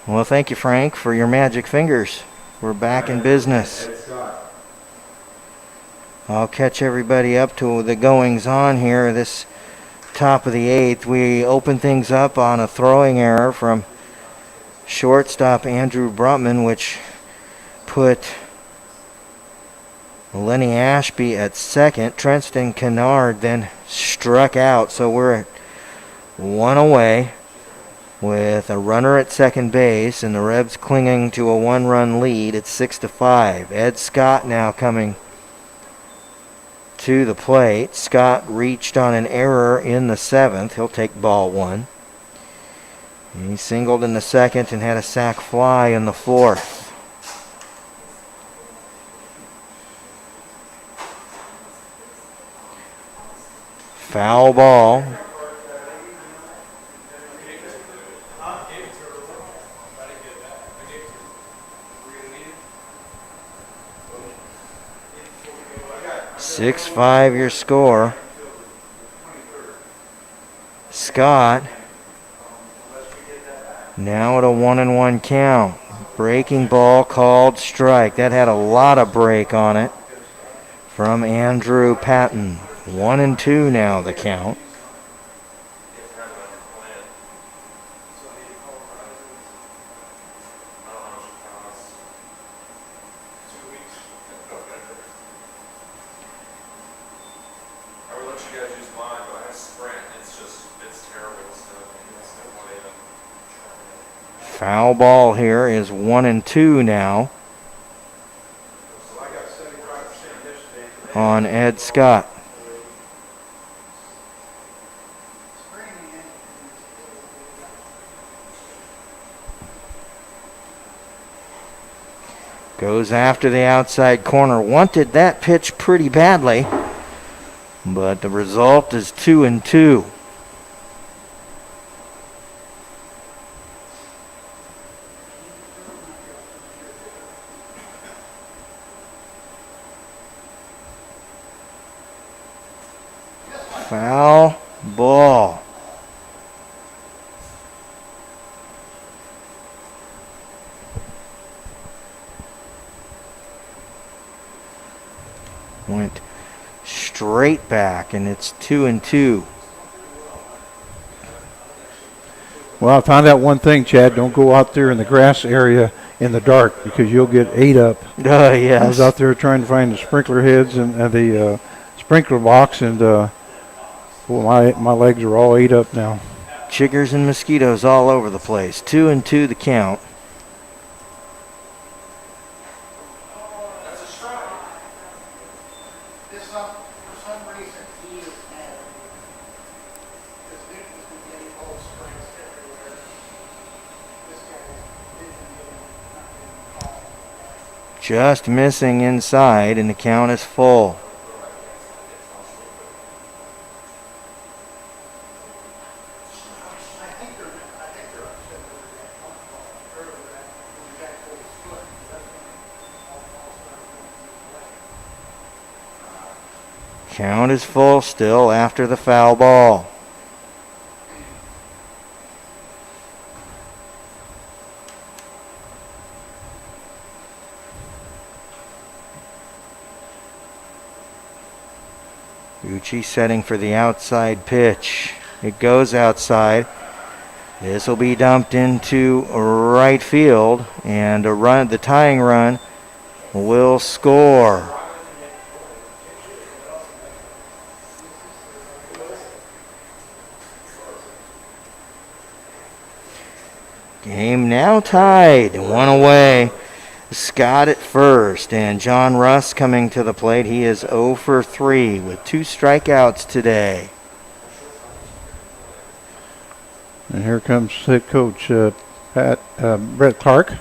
Well, thank you, Frank, for your magic fingers. We're back in business. I'll catch everybody up to the goings on here. This top of the 8th, we open things up on a throwing error from shortstop Andrew Brutman, which put Lenny Ashby at second. Trenston Kennard then struck out, so we're at 1 away with a runner at second base, and the Rebs clinging to a 1-run lead at 6-5. Ed Scott now coming to the plate. Scott reached on an error in the 7th. He'll take ball 1. He singled in the 2nd and had a sac fly in the 4th. Foul ball. Six-5 your score. Scott now at a 1-1 count. Breaking ball called strike. That had a lot of break on it from Andrew Patton. 1-2 now the count. Foul ball here is 1-2 now on Ed Scott. Goes after the outside corner. Wanted that pitch pretty badly, but the result is 2-2. Foul ball. Went straight back, and it's 2-2. Well, I found out one thing, Chad. Don't go out there in the grass area in the dark because you'll get ate up. Yes. I was out there trying to find the sprinkler heads and the sprinkler box, and my legs are all ate up now. Chiggers and mosquitoes all over the place. 2-2 the count. Just missing inside, and the count is full. Count is full still after the foul ball. Gucci setting for the outside pitch. It goes outside. This will be dumped into right field, and the tying run will score. Game now tied, 1 away. Scott at first, and John Russ coming to the plate. He is 0 for 3 with 2 strikeouts today. And here comes head coach Brett Clark.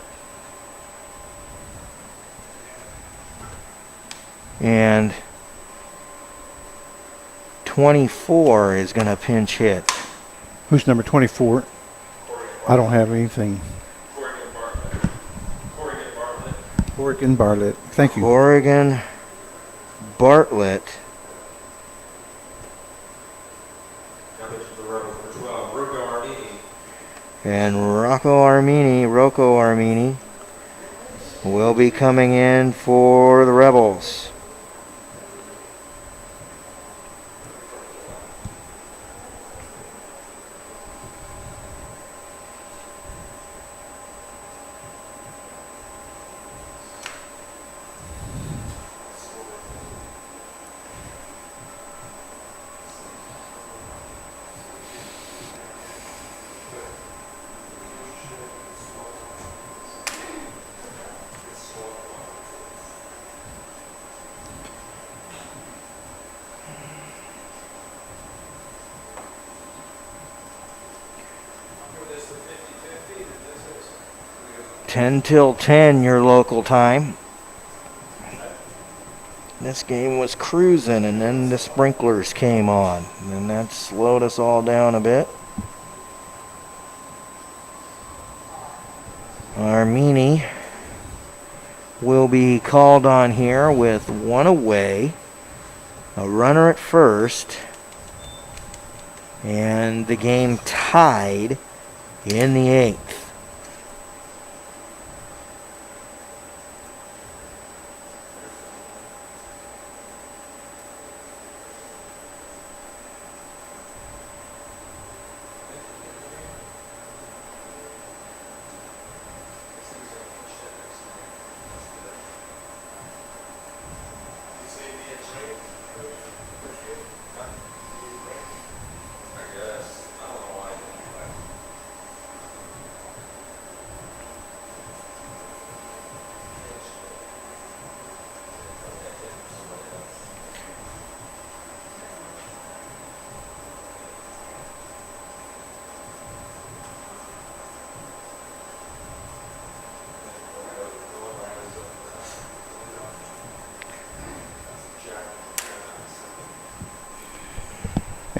And 24 is going to pinch hit. Who's number 24? I don't have anything. Oregon Bartlett. Thank you. Oregon Bartlett. And Rocco Armini will be coming in for the Rebels. Ten till 10 your local time. This game was cruising, and then the sprinklers came on, and that slowed us all down a bit. Armini will be called on here with one away, a runner at first, and the game tied in the 8th.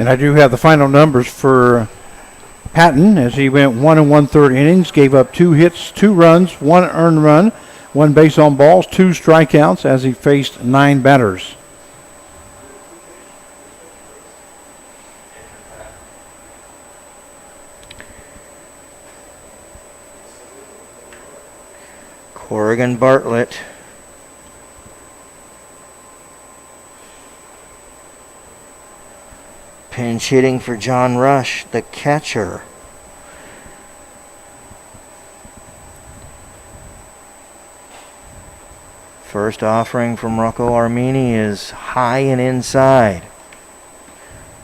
And I do have the final numbers for Patton as he went 1 1/3 innings, gave up 2 hits, 2 runs, 1 earned run, 1 base on balls, 2 strikeouts as he faced 9 batters. Corrigan Bartlett pinch hitting for John Rush, the catcher. First offering from Rocco Armini is high and inside.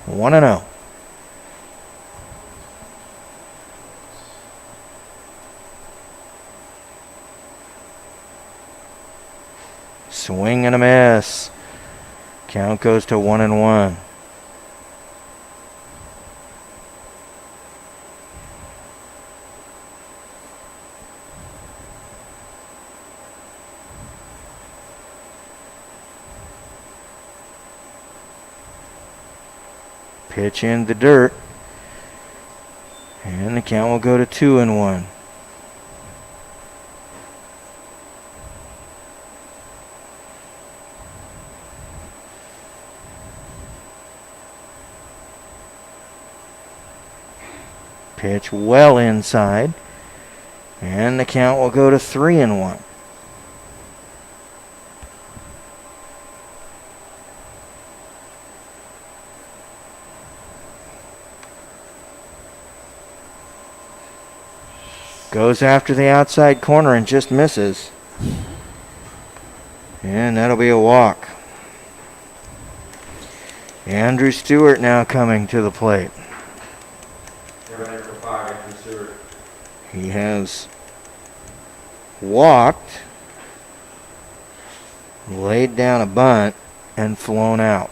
1-0. Swing and a miss. Count goes to 1-1. Pitch in the dirt. And the count will go to 2-1. Pitch well inside. And the count will go to 3-1. Goes after the outside corner and just misses. And that'll be a walk. Andrew Stewart now coming to the plate. He has walked, laid down a bunt, and flown out.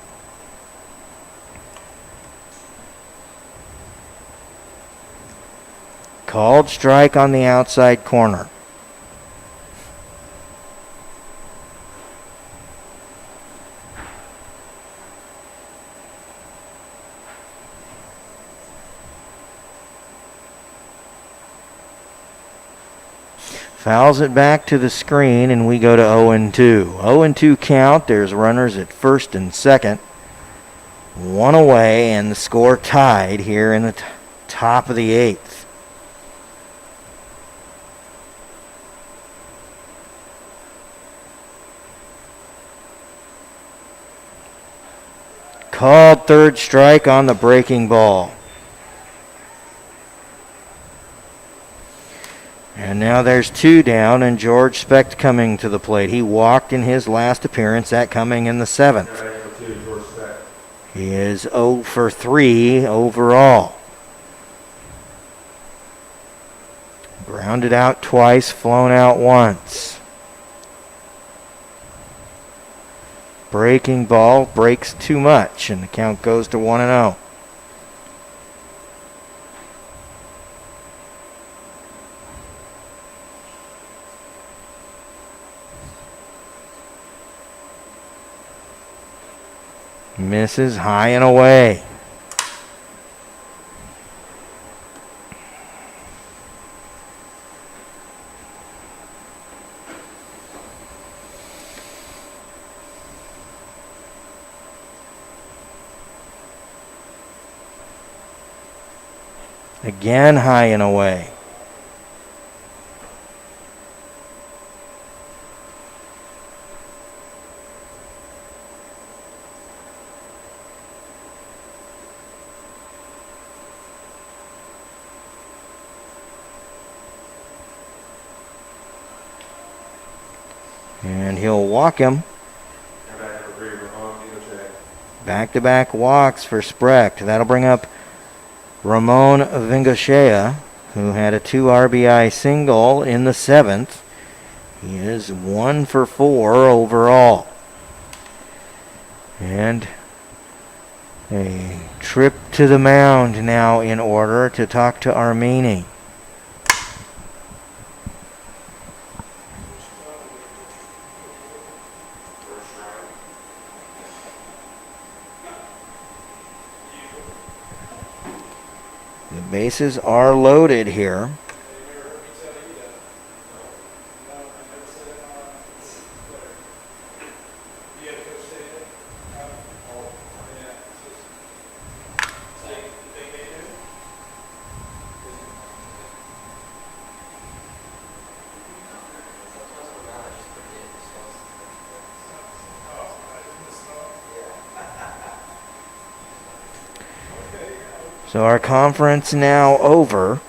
Called strike on the outside corner. Fouls it back to the screen, and we go to 0-2. 0-2 count. There's runners at first and second. One away, and the score tied here in the top of the 8th. called third strike on the breaking ball. And now there's 2 down, and George Specht coming to the plate. He walked in his last appearance, that coming in the 7th. He is 0 for 3 overall. Grounded out twice, flown out once. Breaking ball breaks too much, and the count goes to 1-0. Misses high and away. Again high and away. And he'll walk him. Back-to-back walks for Specht. That'll bring up Ramon Vingochea, who had a 2 RBI single in the 7th. He is 1 for 4 overall. And a trip to the mound now in order to talk to Armini. The bases are loaded here. So our conference now over.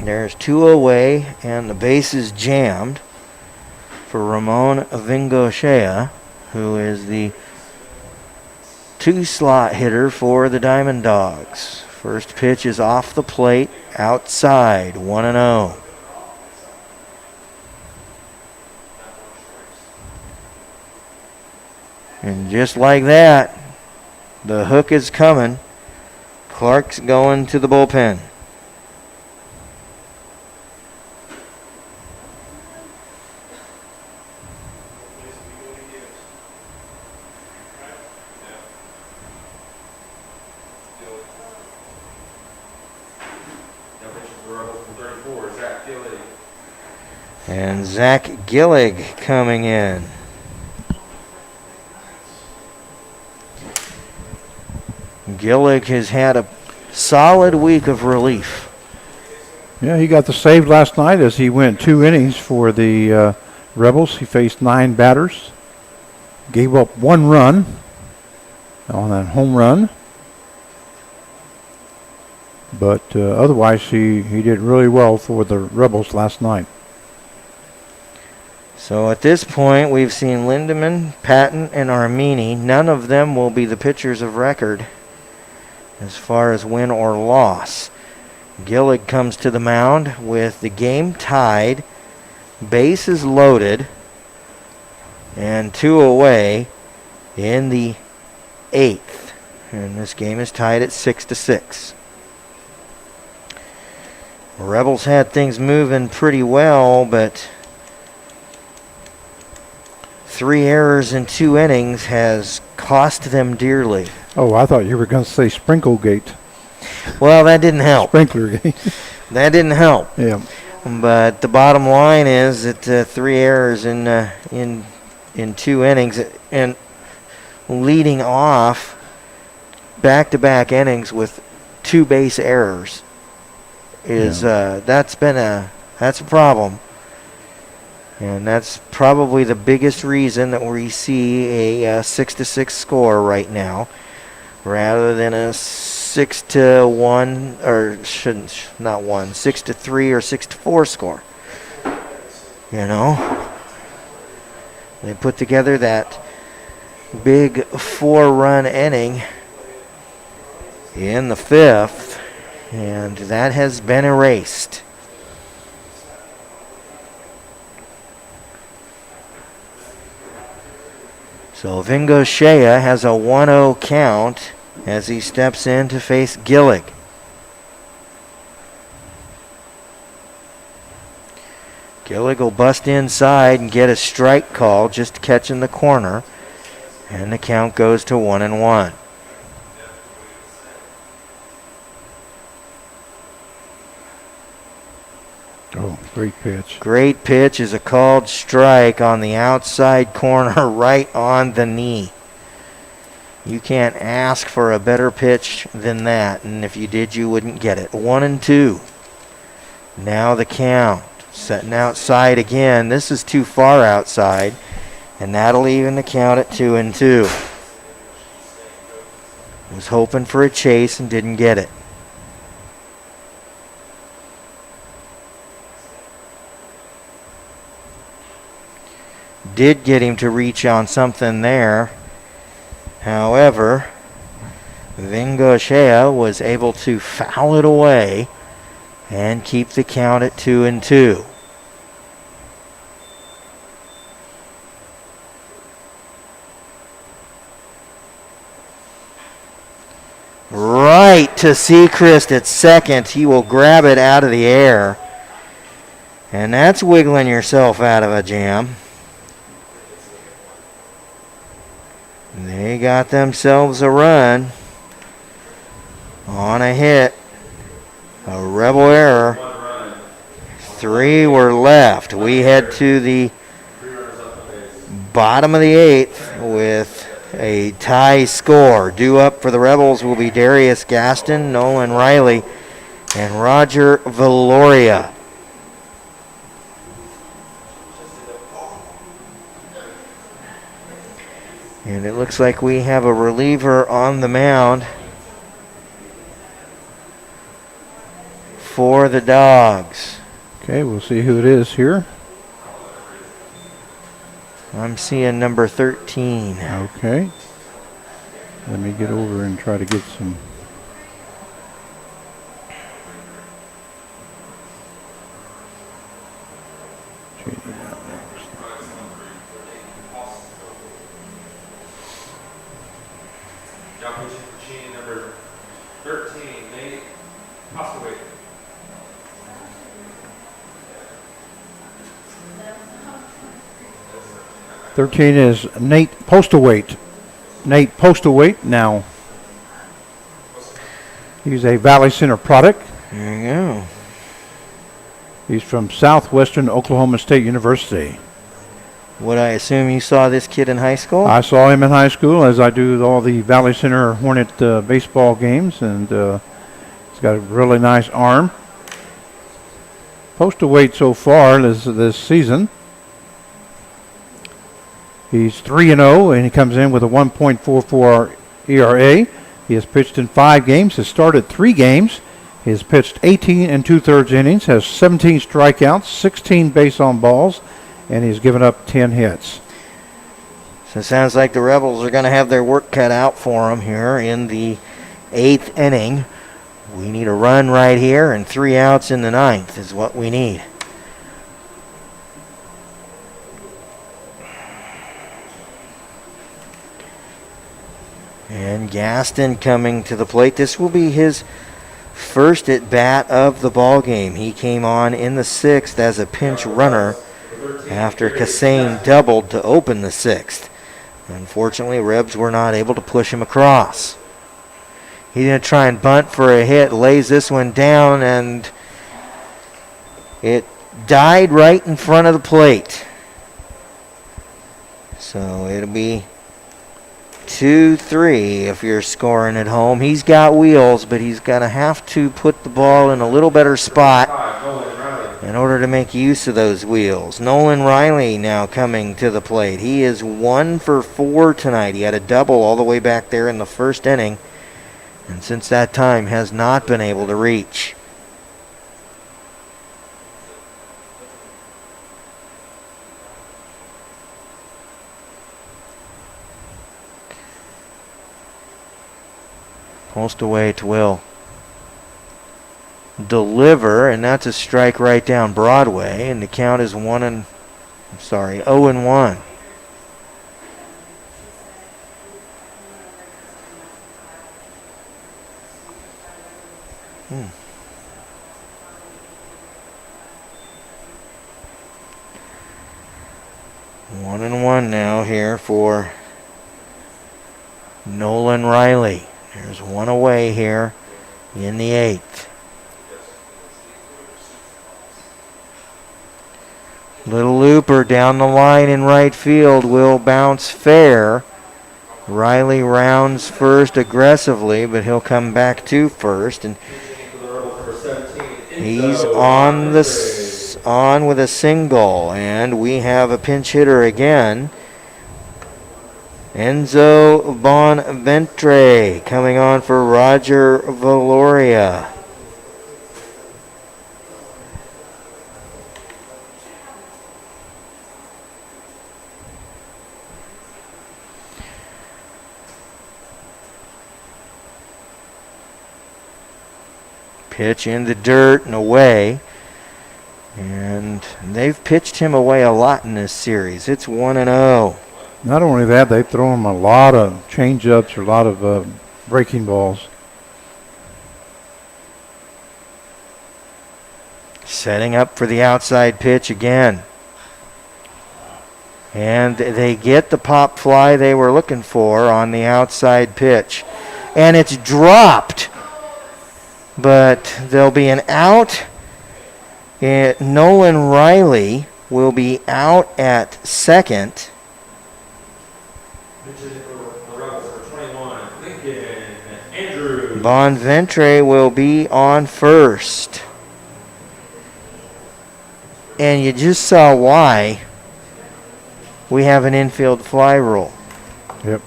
There's 2 away, and the base is jammed for Ramon Vingochea, who is the 2-slot hitter for the Diamond Dogs. First pitch is off the plate, outside, 1-0. And just like that, the hook is coming. Clark's going to the bullpen. And Zach Gillig coming in. Gillig has had a solid week of relief. Yeah, he got the save last night as he went 2 innings for the Rebels. He faced 9 batters, gave up 1 run on that home run. But otherwise, he did really well for the Rebels last night. So at this point, we've seen Lindemann, Patton, and Armini. None of them will be the pitchers of record as far as win or loss. Gillig comes to the mound with the game tied, bases loaded, and 2 away in the 8th. And this game is tied at 6-6. Rebels had things moving pretty well, but 3 errors in 2 innings has cost them dearly. Oh, I thought you were going to say Sprinklegate. Well, that didn't help. Sprinklergate. That didn't help. Yeah. But the bottom line is that 3 errors in 2 innings, and leading off back-to-back innings with 2 base errors is that's a problem. And that's probably the biggest reason that we see a 6-6 score right now, rather than a 6-1, or shouldn't, not 1, 6-3 or 6-4 score. You know, they put together that big 4-run inning in the 5th, and that has been erased. So Vingo Shea has a 1-0 count as he steps in to face Gillig. Gillig will bust inside and get a strike call, just catching the corner, and the count goes to 1-1. Oh, great pitch. Great pitch is a called strike on the outside corner, right on the knee. You can't ask for a better pitch than that, and if you did, you wouldn't get it. 1-2. Now the count. Setting outside again. This is too far outside, and that'll even the count at 2-2. Was hoping for a chase and didn't get it. Did get him to reach on something there. However, Vingo Shea was able to foul it away and keep the count at 2-2. Right to Sechrist at second. He will grab it out of the air. And that's wiggling yourself out of a jam. They got themselves a run on a hit. A rebel error. 3 were left. We head to the bottom of the 8th with a tie score. Due up for the Rebels will be Darius Gaston, Nolan Riley, and Roger Valoria. And it looks like we have a reliever on the mound for the Dawgs. Okay, we'll see who it is here. I'm seeing number 13. Okay. Let me get over and try to get some. Cheney down next. Job pushing for Cheney, number 13, Nate Postaway. "13 is Nate Postawait. Nate Postawait now. He's a Valley Center product. There you go. He's from Southwestern Oklahoma State University. Would I assume you saw this kid in high school? I saw him in high school, as I do all the Valley Center Hornet baseball games, and he's got a really nice arm. Postawait so far this season. He's 3-0, and he comes in with a 1.44 ERA. He has pitched in 5 games, has started 3 games. He has pitched 18 2/3 innings, has 17 strikeouts, 16 base on balls, and he's given up 10 hits. So it sounds like the Rebels are going to have their work cut out for them here in the 8th inning. We need a run right here, and 3 outs in the 9th is what we need. And Gaston coming to the plate. This will be his first at bat of the ball game. He came on in the 6th as a pinch runner after Kassane doubled to open the 6th. Unfortunately, Rebs were not able to push him across. He's going to try and bunt for a hit, lays this one down, and it died right in front of the plate. So it'll be 2-3 if you're scoring at home. He's got wheels, but he's going to have to put the ball in a little better spot in order to make use of those wheels. Nolan Riley now coming to the plate. He is 1 for 4 tonight. He had a double all the way back there in the first inning, and since that time has not been able to reach. Post away to Will. Deliver, and that's a strike right down Broadway, and the count is 0 and 1. One and one now here for Nolan Riley. There's one away here in the 8th. Little looper down the line in right field will bounce fair. Riley rounds first aggressively, but he'll come back to first, and he's on with a single, and we have a pinch hitter again. Enzo Bonventre coming on for Roger Valoria. Pitch in the dirt and away. And they've pitched him away a lot in this series. It's 1-0. Not only that, they've thrown him a lot of change-ups or a lot of breaking balls. Setting up for the outside pitch again. And they get the pop fly they were looking for on the outside pitch. And it's dropped. But there'll be an out. Nolan Riley will be out at second. Bonventre will be on first. And you just saw why we have an infield fly rule. Yep.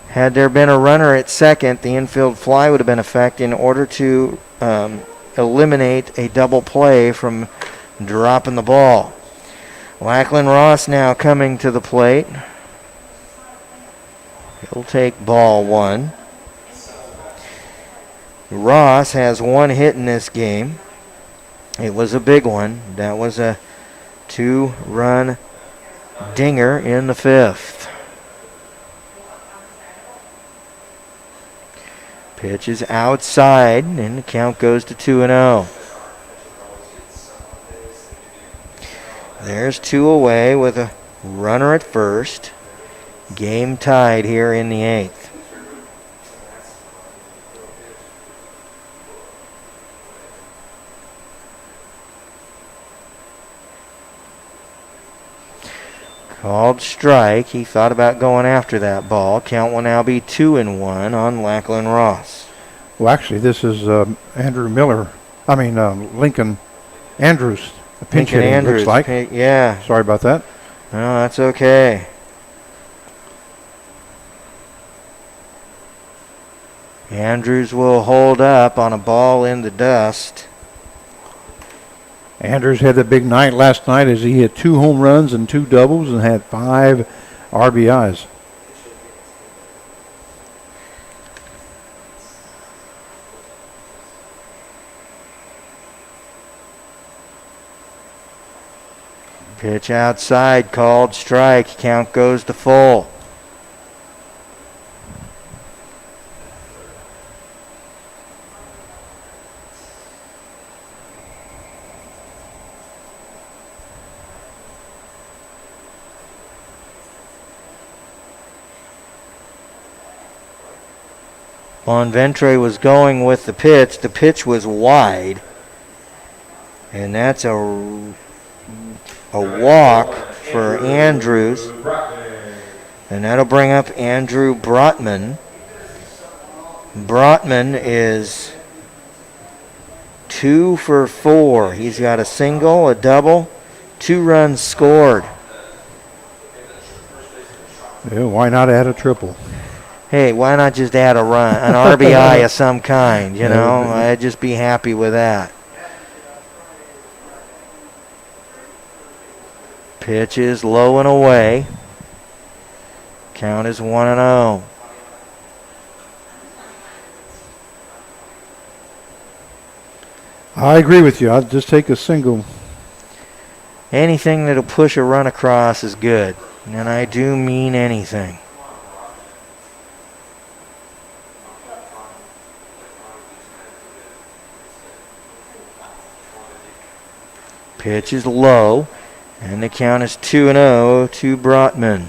Had there been a runner at second, the infield fly would have been effective in order to eliminate a double play from dropping the ball. Lachlan Ross now coming to the plate. He'll take ball 1. Ross has 1 hit in this game. It was a big one. That was a 2-run dinger in the 5th. Pitch is outside, and the count goes to 2-0. There's 2 away with a runner at first. Game tied here in the 8th. Called strike. He thought about going after that ball. Count will now be 2-1 on Lachlan Ross. Well, actually, this is Lincoln Andrews. A pinch Lincoln hitting, Andrews, looks like. Yeah. Sorry about that. No, that's okay. Andrews will hold up on a ball in the dust. Andrews had a big night last night as he hit 2 home runs and 2 doubles and had 5 RBIs. Pitch outside, called strike. Count goes to full. Bonventre was going with the pitch. The pitch was wide. And that's a walk for Andrews. And that'll bring up Andrew Brotman. Brotman is 2 for 4. He's got a single, a double, 2 runs scored. Yeah, why not add a triple? Hey, why not just add a run, an RBI of some kind, you know? I'd just be happy with that. Pitch is low and away. Count is 1-0. I agree with you. I'd just take a single. Anything that'll push a run across is good, and I do mean anything. Pitch is low, and the count is 2-0 to Brotman.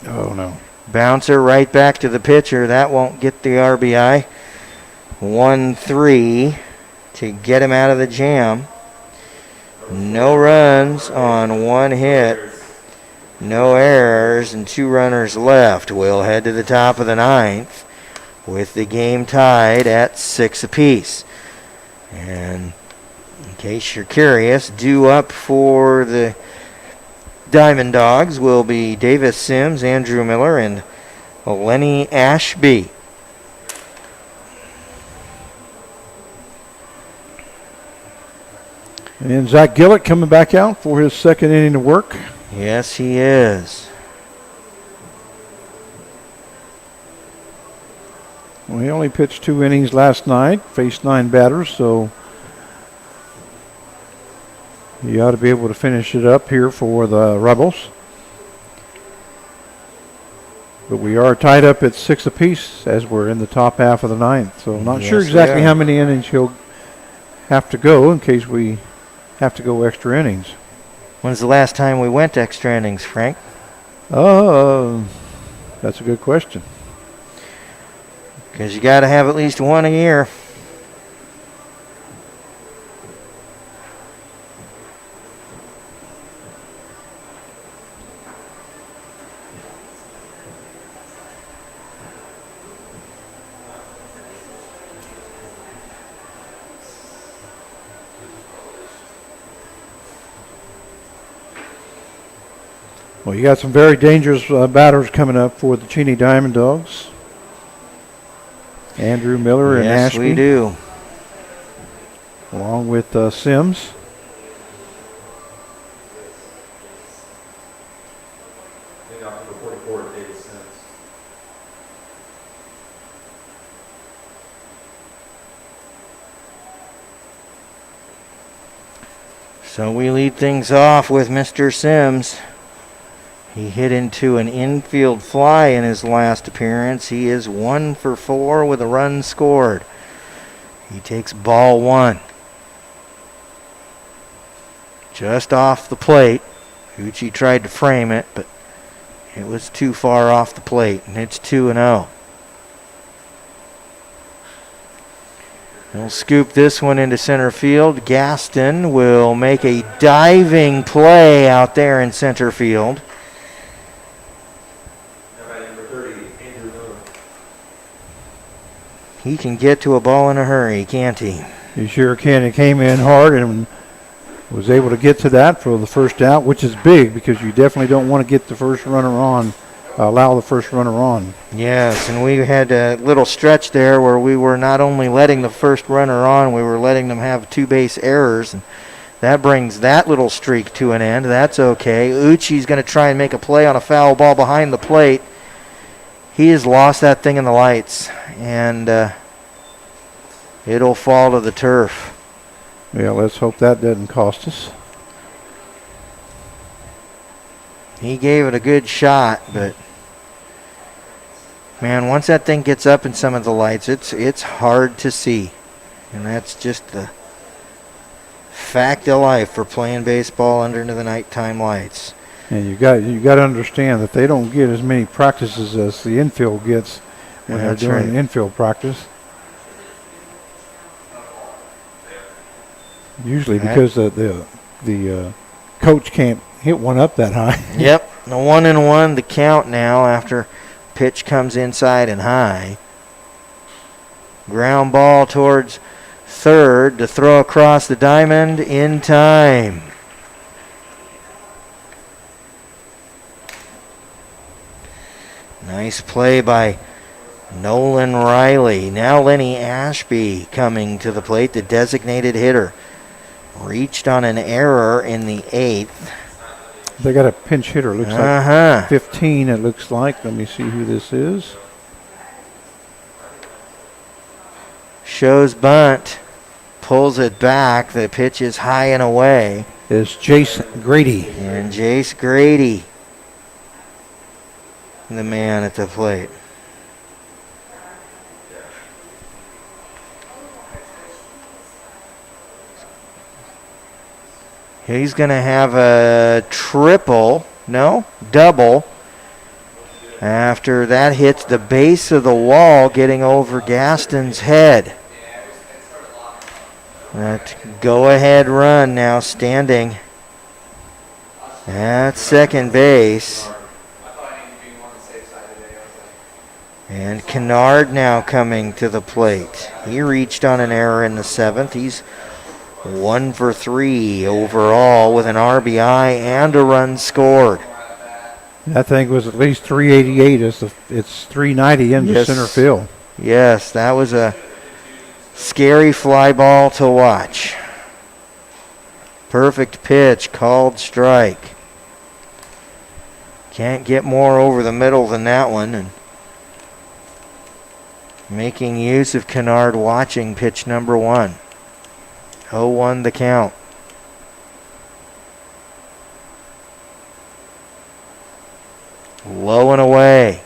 Oh, no. Bouncer right back to the pitcher. That won't get the RBI. 1-3 to get him out of the jam. No runs on 1 hit. No errors and 2 runners left. We'll head to the top of the 9th with the game tied at 6 apiece. And in case you're curious, due up for the Diamond Dogs will be Davis Sims, Andrew Miller, and Lenny Ashby. And Zach Gillett coming back out for his second inning of work. Yes, he is. Well, he only pitched 2 innings last night, faced 9 batters, so he ought to be able to finish it up here for the Rebels. But we are tied up at 6 apiece as we're in the top half of the 9th. So I'm not sure exactly how many innings he'll have to go in case we have to go extra innings. When's the last time we went extra innings, Frank? That's a good question. Because you got to have at least 1 a year. Well, you got some very dangerous batters coming up for the Cheney Diamond Dogs. Andrew Miller and Ashby. Yes, we do. Along with Sims. So we lead things off with Mr. Sims. He hit into an infield fly in his last appearance. He is 1 for 4 with a run scored. He takes ball 1. Just off the plate. Uchi tried to frame it, but it was too far off the plate, and it's 2-0. He'll scoop this one into center field. Gaston will make a diving play out there in center field. He can get to a ball in a hurry, can't he? He sure can. He came in hard and was able to get to that for the first out, which is big because you definitely don't want to get the first runner on, allow the first runner on. Yes, and we had a little stretch there where we were not only letting the first runner on, we were letting them have 2 base errors. And that brings that little streak to an end. That's okay. Uchi's going to try and make a play on a foul ball behind the plate. He has lost that thing in the lights, and it'll fall to the turf. Yeah, let's hope that doesn't cost us. He gave it a good shot, but man, once that thing gets up in some of the lights, it's hard to see. And that's just the fact of life for playing baseball under the nighttime lights. And you got to understand that they don't get as many practices as the infield gets when they're doing infield practice. Usually because the coach can't hit one up that high. Yep, the 1-1 the count now after pitch comes inside and high. Ground ball towards third to throw across the diamond in time. Nice play by Nolan Riley. Now Lenny Ashby coming to the plate, the designated hitter. Reached on an error in the 8th. They got a pinch hitter. Looks like 15, it looks like. Let me see who this is. Shows bunt. Pulls it back. The pitch is high and away. It's Jace Grady. And Jace Grady, the man at the plate. He's going to have a double. After that hits the base of the wall, getting over Gaston's head. That go-ahead run now standing at second base. And Kennard now coming to the plate. He reached on an error in the 7th. He's 1 for 3 overall with an RBI and a run scored. That thing was at least 388. It's 390 into center field. Yes, that was a scary fly ball to watch. Perfect pitch, called strike. Can't get more over the middle than that one. And making use of Kennard watching pitch number 1. 0-1 the count. Low and away.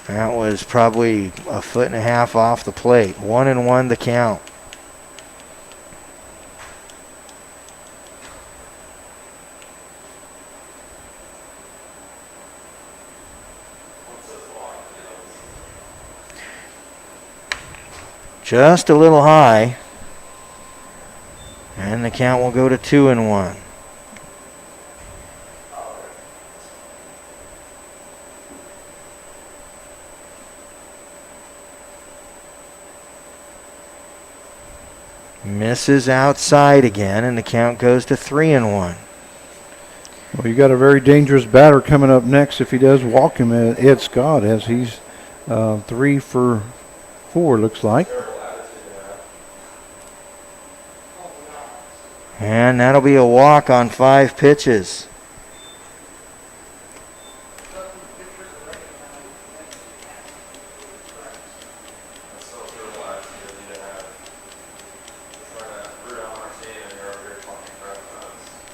That was probably a foot and a half off the plate. 1-1 the count. Just a little high. And the count will go to 2-1. Misses outside again, and the count goes to 3-1. Well, you got a very dangerous batter coming up next if he does walk him, Ed Scott, as he's 3 for 4, looks like. And that'll be a walk on 5 pitches.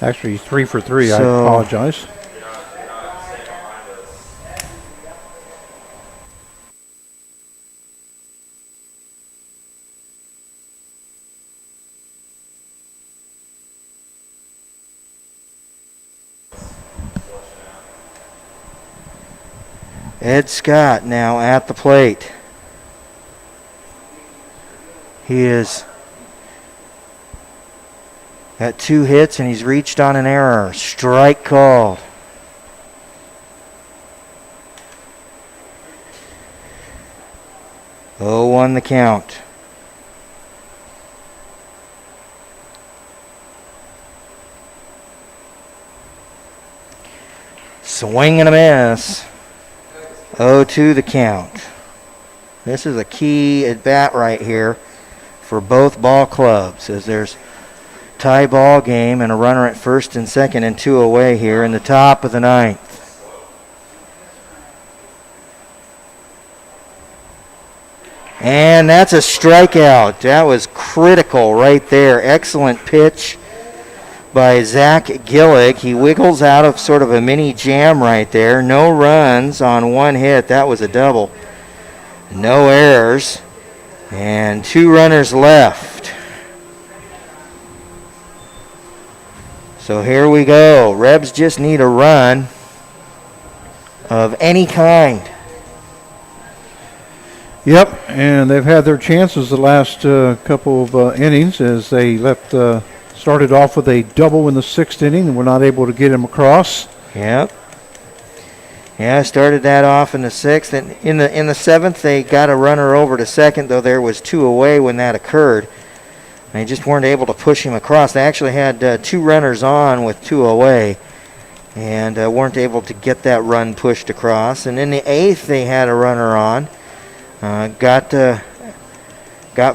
Actually, he's 3 for 3. I apologize. Ed Scott now at the plate. He is got 2 hits and he's reached on an error. Strike called. Oh, 1 the count. Swing and a miss. 0-2 the count. This is a key at bat right here for both ball clubs, as there's tie ball game and a runner at first and second and 2 away here in the top of the 9th. And that's a strikeout. That was critical right there. Excellent pitch by Zach Gillick. He wiggles out of sort of a mini jam right there. No runs on 1 hit. That was a double. No errors. And 2 runners left. So here we go. Rebs just need a run of any kind. Yep, and they've had their chances the last couple of innings as they started off with a double in the 6th inning and were not able to get him across. Yep. Yeah, started that off in the 6th, and in the 7th they got a runner over to second, though there was 2 away when that occurred. They just weren't able to push him across. They actually had 2 runners on with 2 away, and weren't able to get that run pushed across. And in the 8th they had a runner on, got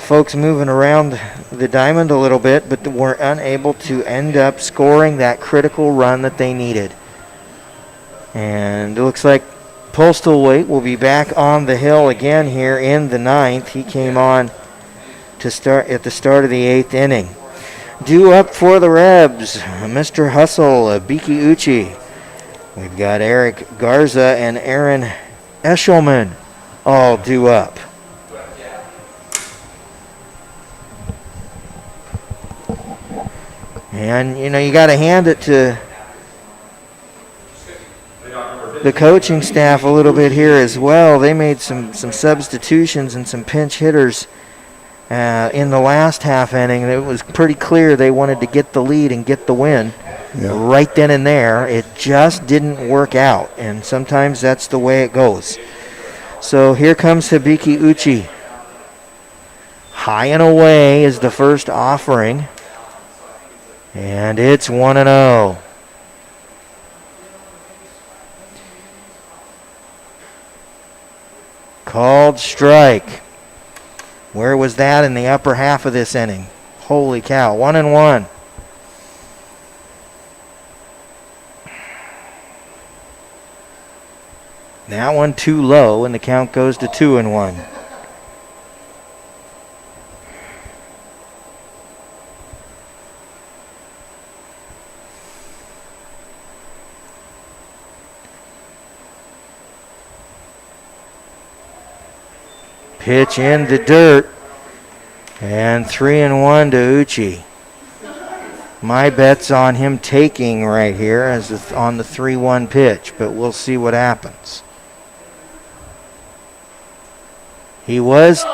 folks moving around the diamond a little bit, but were unable to end up scoring that critical run that they needed. And it looks like Postlethwaite will be back on the hill again here in the 9th. He came on to start at the start of the 8th inning. Due up for the Rebs, Mr. Hustle, Beaky Uchi. We've got Eric Garza and Aaron Eshelman all due up. And, you got to hand it to the coaching staff a little bit here as well. They made some substitutions and some pinch hitters in the last half inning. It was pretty clear they wanted to get the lead and get the win right then and there. It just didn't work out, and sometimes that's the way it goes. So here comes Hibiki Uchi. High and away is the first offering, and it's 1-0. Called strike. Where was that in the upper half of this inning? Holy cow, 1-1. That one too low, and the count goes to 2-1. Pitch in the dirt, and 3-1 to Uchi. My bet's on him taking right here on the 3-1 pitch, but we'll see what happens. He was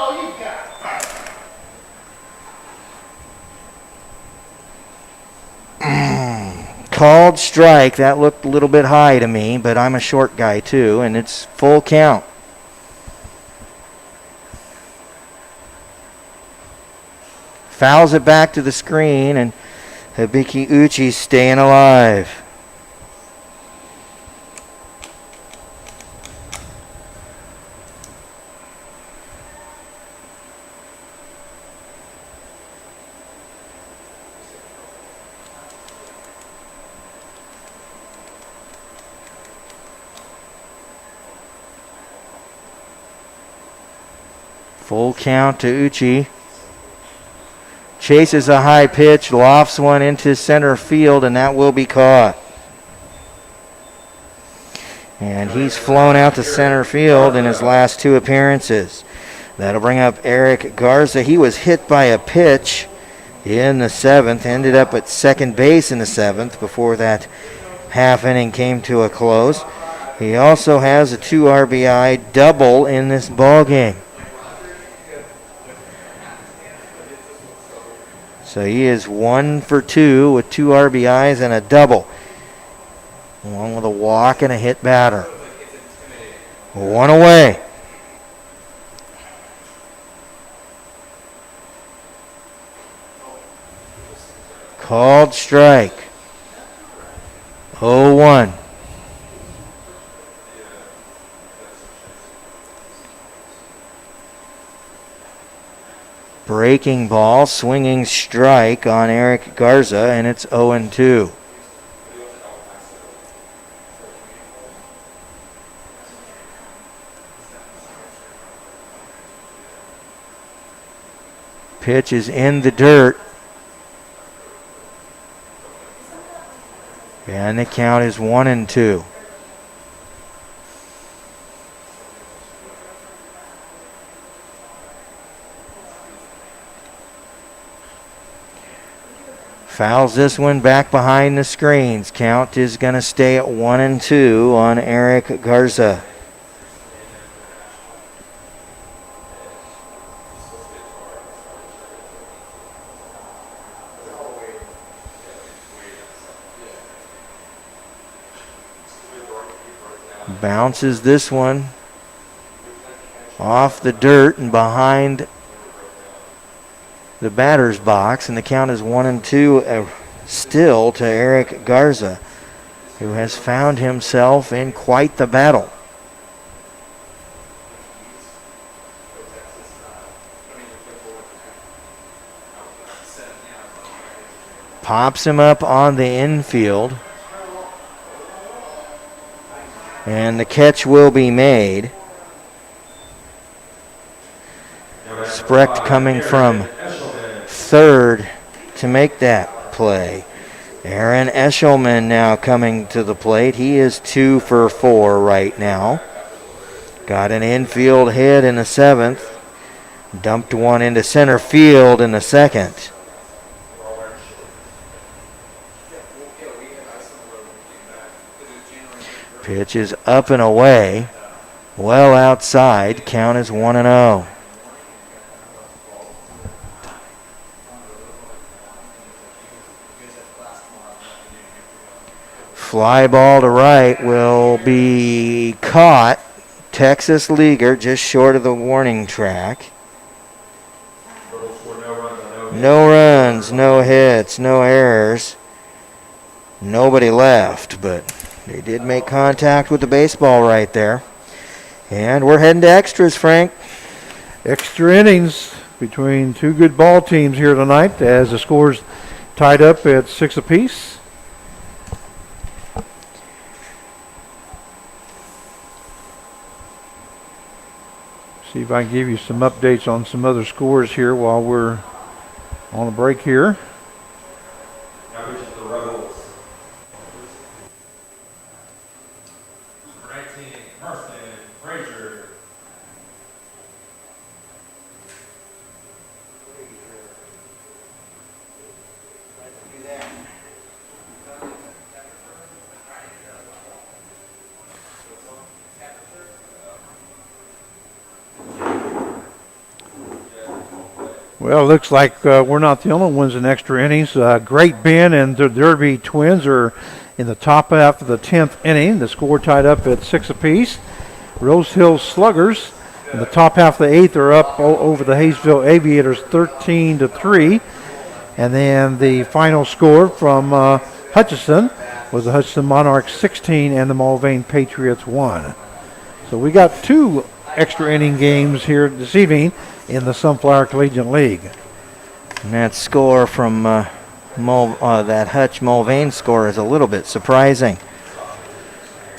called strike. That looked a little bit high to me, but I'm a short guy too, and it's full count. Fouls it back to the screen, and Hibiki Uchi staying alive. Full count to Uchi. Chases a high pitch, lofts one into center field, and that will be caught. And he's flown out to center field in his last 2 appearances. That'll bring up Eric Garza. He was hit by a pitch in the 7th, ended up at second base in the 7th before that half inning came to a close. He also has a 2 RBI double in this ball game. So he is 1 for 2 with 2 RBIs and a double, along with a walk and a hit batter. 1 away. Called strike. 0-1. Breaking ball, swinging strike on Eric Garza, and it's 0-2. Pitch is in the dirt. And the count is 1-2. Fouls this one back behind the screens. Count is going to stay at 1-2 on Eric Garza. Bounces this one off the dirt and behind the batter's box, and the count is 1-2 still to Eric Garza, who has found himself in quite the battle. Pops him up on the infield, and the catch will be made. Sprecht coming from third to make that play. Aaron Eshelman now coming to the plate. He is 2 for 4 right now. Got an infield hit in the 7th. Dumped one into center field in the 2nd. Pitch is up and away. Well outside. Count is 1-0. Fly ball to right will be caught. Texas Leaguer just short of the warning track. No runs, no hits, no errors. Nobody left, but they did make contact with the baseball right there. And we're heading to extras, Frank. Extra innings between two good ball teams here tonight as the score's tied up at 6 apiece. See if I can give you some updates on some other scores here while we're on a break here. The Rebels. 19, Marston Frazier. Well, it looks like we're not the only ones in extra innings. Great Ben and the Derby Twins are in the top half of the 10th inning. The score tied up at 6 apiece. Rose Hill Sluggers in the top half of the 8th are up over the Hayesville Aviators 13-3. And then the final score from Hutchinson was the Hutchinson Monarchs 16 and the Mulvane Patriots 1. So we got 2 extra inning games here this evening in the Sunflower Collegiate League. And that score from that Hutch Mulvane score is a little bit surprising.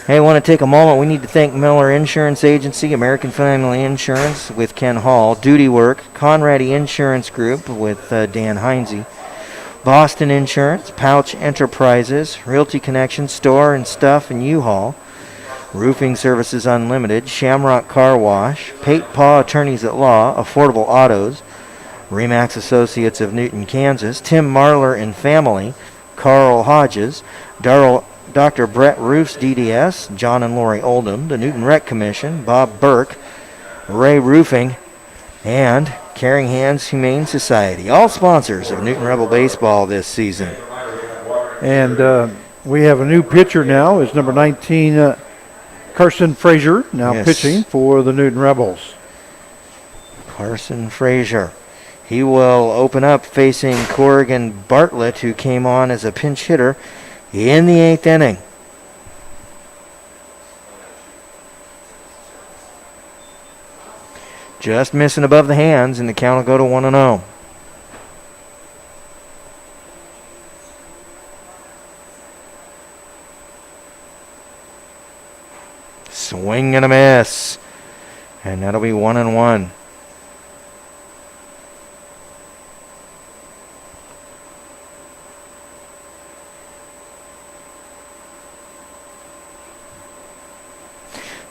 Hey, I want to take a moment. We need to thank Miller Insurance Agency, American Family Insurance with Ken Hall, Duty Work, Conrady Insurance Group with Dan Heinze, Boston Insurance, Pouch Enterprises, Realty Connection, Store and Stuff, and U-Haul, Roofing Services Unlimited, Shamrock Car Wash, Pate Paw Attorneys at Law, Affordable Autos, Remax Associates of Newton, Kansas, Tim Marler and Family, Carl Hodges, Dr. Brett Roofs DDS, John and Lori Oldham, the Newton Rec Commission, Bob Burke, Ray Roofing, and Caring Hands Humane Society, all sponsors of Newton Rebel Baseball this season. And we have a new pitcher now. It's number 19, Carson Frazier, now pitching for the Newton Rebels. Carson Frazier. He will open up facing Corrigan Bartlett, who came on as a pinch hitter in the 8th inning. Just missing above the hands, and the count will go to 1-0. Swing and a miss. And that'll be 1-1.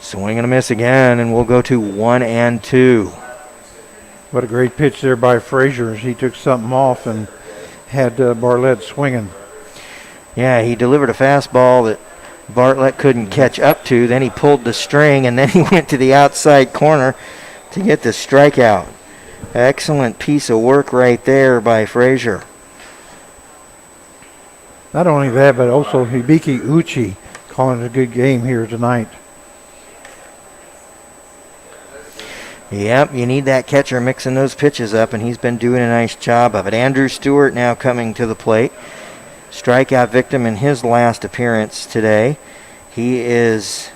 Swing and a miss again, and we'll go to 1-2. What a great pitch there by Frazier. He took something off and had Bartlett swinging. Yeah, he delivered a fastball that Bartlett couldn't catch up to. Then he pulled the string, and then he went to the outside corner to get the strikeout. Excellent piece of work right there by Frazier. Not only that, but also Hibiki Uchi calling it a good game here tonight. Yep, you need that catcher mixing those pitches up, and he's been doing a nice job of it. Andrew Stewart now coming to the plate. Strikeout victim in his last appearance today. He is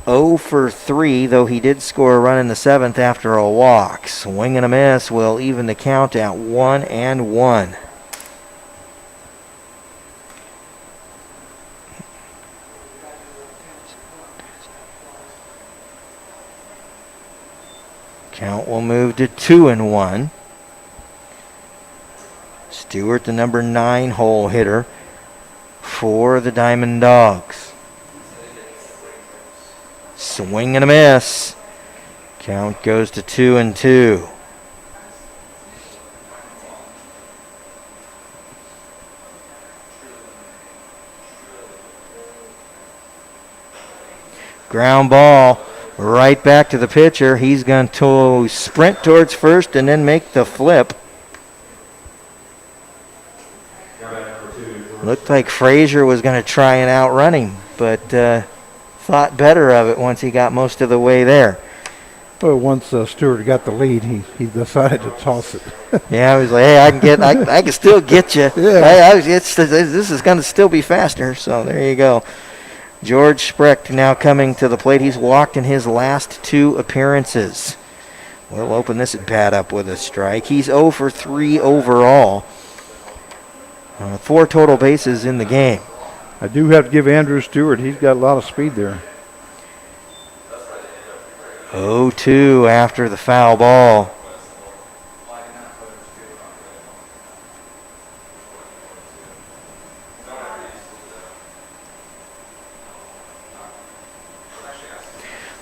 0 for 3, though he did score a run in the 7th after a walk. Swing and a miss will even the count at 1-1. Count will move to 2-1. Stewart, the number 9 hole hitter for the Diamond Dogs. Swing and a miss. Count goes to 2-2. Ground ball right back to the pitcher. He's going to sprint towards first and then make the flip. Looked like Frazier was going to try and outrun him, but thought better of it once he got most of the way there. Well, once Stewart got the lead, he decided to toss it. Yeah, he was like, hey, I can still get you. Yeah. This is going to still be faster, so there you go. George Sprecht now coming to the plate. He's walked in his last 2 appearances. We'll open this at bat up with a strike. He's 0 for 3 overall. 4 total bases in the game. I do have to give Andrew Stewart, he's got a lot of speed there. 0-2 after the foul ball.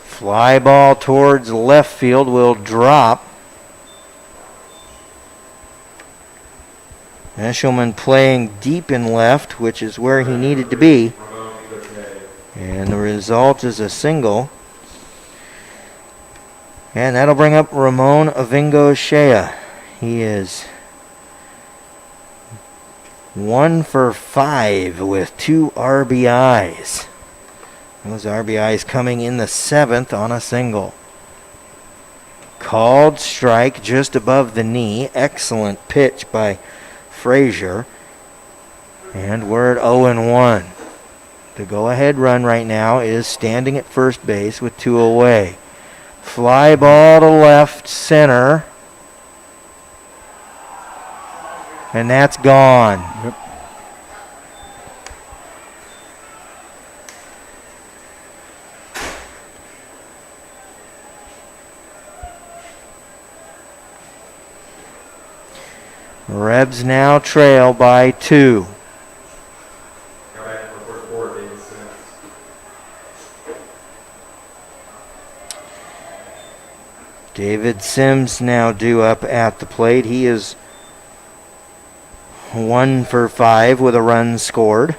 Fly ball towards left field will drop. Eshelman playing deep in left, which is where he needed to be. And the result is a single. And that'll bring up Ramon Avingo-Shea. He is 1 for 5 with 2 RBIs. Those RBIs coming in the 7th on a single. Called strike just above the knee. Excellent pitch by Frazier. And we're at 0-1. The go-ahead run right now is standing at first base with 2 away. Fly ball to left center. And that's gone. Yep. Rebs now trail by 2. David Sims now due up at the plate. He is 1 for 5 with a run scored.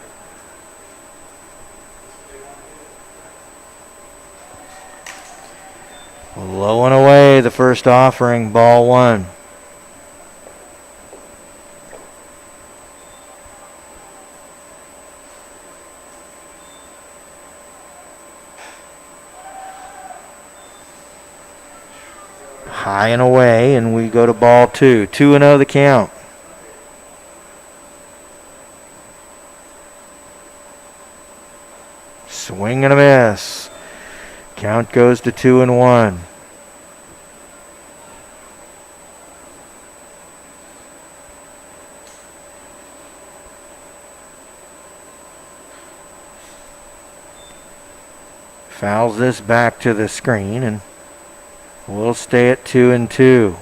Low and away, the first offering, ball 1. High and away, and we go to ball 2. 2-0 the count. Swing and a miss. Count goes to 2-1. Fouls this back to the screen, and we'll stay at 2-2.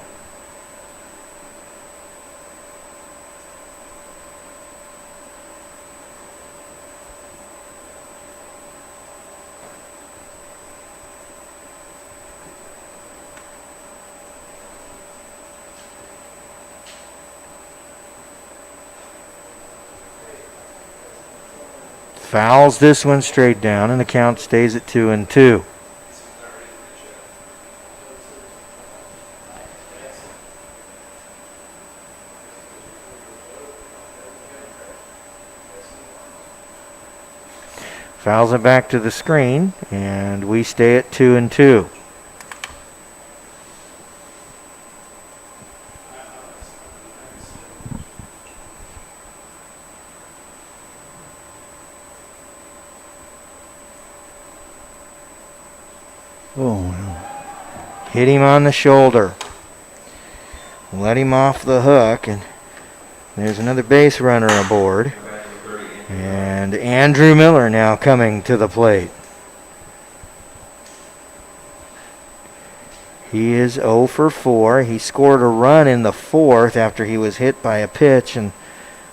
Fouls this one straight down, and the count stays at 2-2. Fouls it back to the screen, and we stay at 2-2. Oh, no. Hit him on the shoulder. Let him off the hook, and there's another base runner aboard. And Andrew Miller now coming to the plate. He is 0 for 4. He scored a run in the 4th after he was hit by a pitch and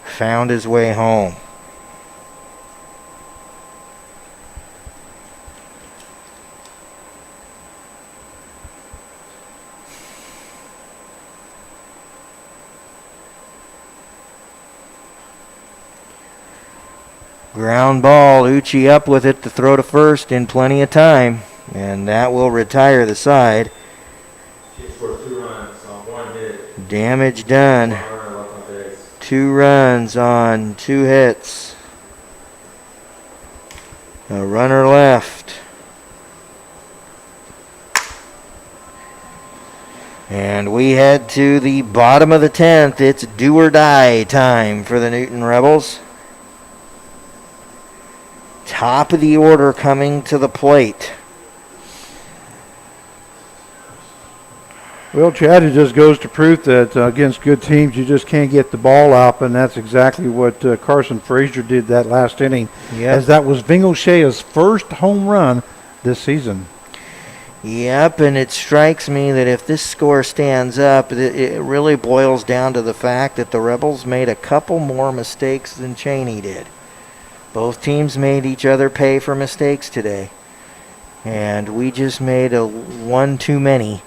found his way home. Ground ball, Uchi up with it to throw to first in plenty of time, and that will retire the side. He scored 2 runs on 1 hit. Damage done. 1 runner left on base. 2 runs on 2 hits. A runner left. And we head to the bottom of the 10th. It's do or die time for the Newton Rebels. Top of the order coming to the plate. Well, Chad, it just goes to prove that against good teams, you just can't get the ball up, and that's exactly what Carson Frazier did that last inning, as that was Vingoshea's first home run this season. Yep, and it strikes me that if this score stands up, it really boils down to the fact that the Rebels made a couple more mistakes than Cheney did. Both teams made each other pay for mistakes today, and we just made one too many.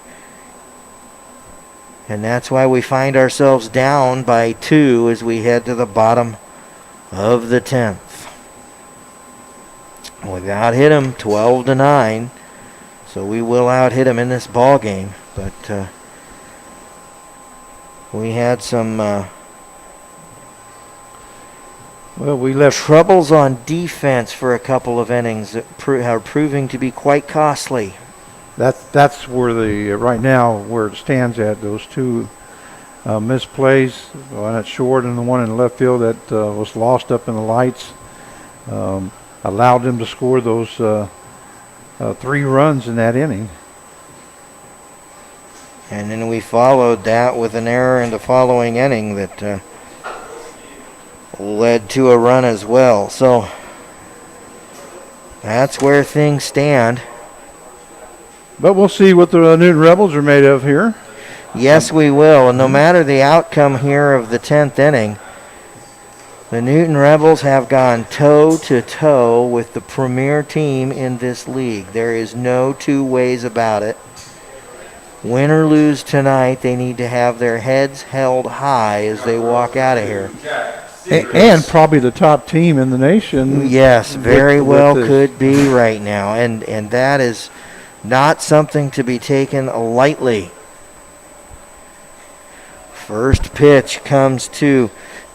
And that's why we find ourselves down by 2 as we head to the bottom of the 10th. We've out-hit him 12-9, so we will out-hit him in this ball game. But we had some we left troubles on defense for a couple of innings that are proving to be quite costly. That's where right now where it stands at. Those 2 misplays, one at short and the one in left field that was lost up in the lights, allowed them to score those 3 runs in that inning. And then we followed that with an error in the following inning that led to a run as well. So that's where things stand. But we'll see what the Newton Rebels are made of here. Yes, we will. And no matter the outcome here of the 10th inning, the Newton Rebels have gone toe-to-toe with the premier team in this league. There is no 2 ways about it. Win or lose tonight, they need to have their heads held high as they walk out of here. And probably the top team in the nation. Yes, very well could be right now. And that is not something to be taken lightly. First pitch comes to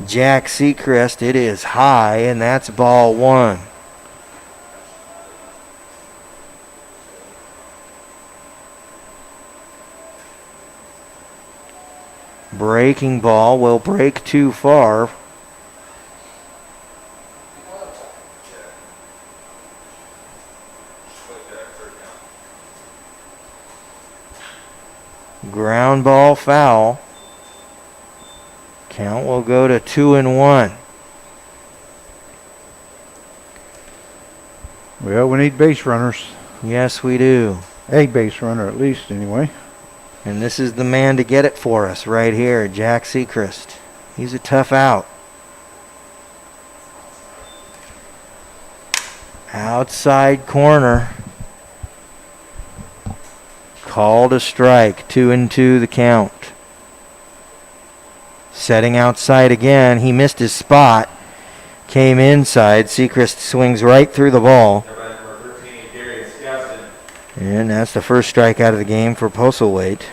Jack Seacrest. It is high, and that's ball 1. Breaking ball will break too far. Ground ball foul. Count will go to 2-1. Well, we need base runners. Yes, we do. A base runner at least, anyway. And this is the man to get it for us right here, Jack Seacrest. He's a tough out. Outside corner. Called a strike. 2-2 the count. Setting outside again. He missed his spot. Came inside. Seacrest swings right through the ball. And that's the first strikeout of the game for Postlethwaite.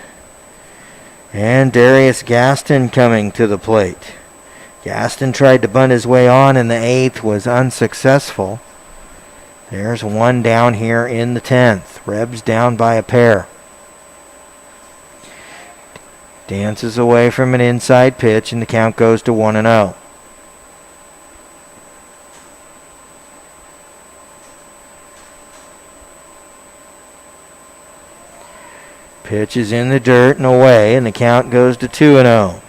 And Darius Gaston coming to the plate. Gaston tried to bunt his way on in the 8th, was unsuccessful. There's one down here in the 10th. Rebs down by a pair. Dances away from an inside pitch, and the count goes to 1-0. Pitch is in the dirt and away, and the count goes to 2-0.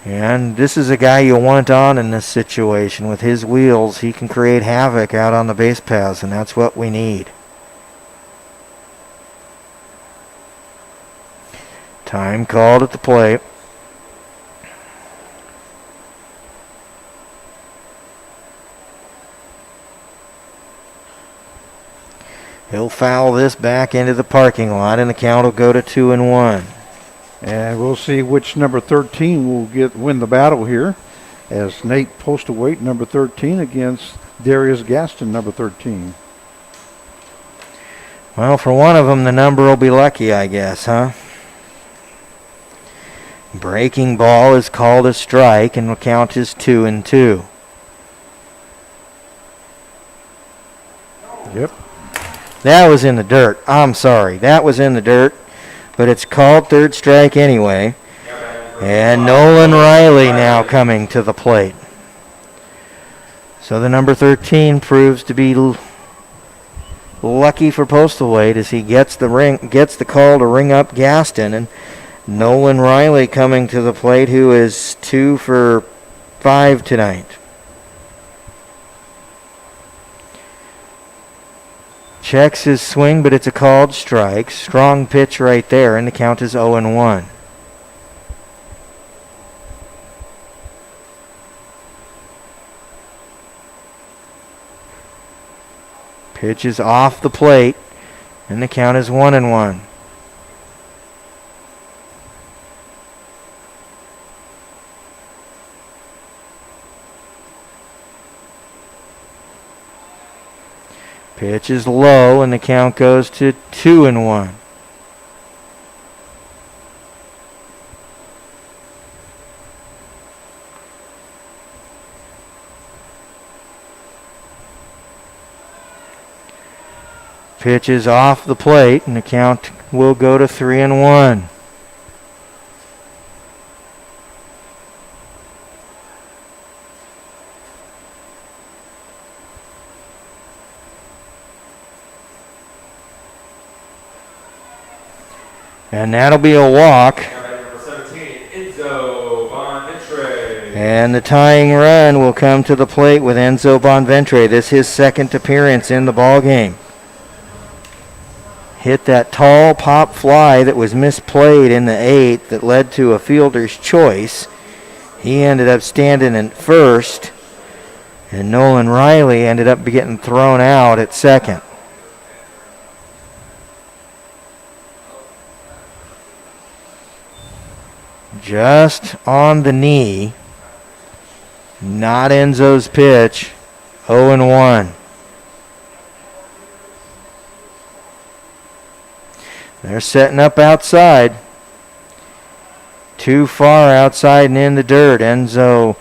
And this is a guy you want on in this situation. With his wheels, he can create havoc out on the base paths, and that's what we need. Time called at the plate. He'll foul this back into the parking lot, and the count will go to 2-1. And we'll see which number 13 will win the battle here, as Nate Postawait, number 13, against Darius Gaston, number 13. Well, for one of them, the number will be lucky, I guess, huh? Breaking ball is called a strike, and the count is 2-2. Yep. That was in the dirt. I'm sorry. That was in the dirt, but it's called third strike anyway. And Nolan Riley now coming to the plate. So the number 13 proves to be lucky for Postawait as he gets the call to ring up Gaston, and Nolan Riley coming to the plate, who is 2 for 5 tonight. Checks his swing, but it's a called strike. Strong pitch right there, and the count is 0-1. Pitch is off the plate, and the count is 1-1. Pitch is low, and the count goes to 2-1. Pitch is off the plate, and the count will go to 3-1. And that'll be a walk. And the tying run will come to the plate with Enzo Bonventre. This is his second appearance in the ballgame. Hit that tall pop fly that was misplayed in the 8th that led to a fielder's choice. He ended up standing in first, and Nolan Riley ended up getting thrown out at second. Just on the knee. Not Enzo's pitch. 0-1. They're setting up outside. Too far outside and in the dirt. Enzo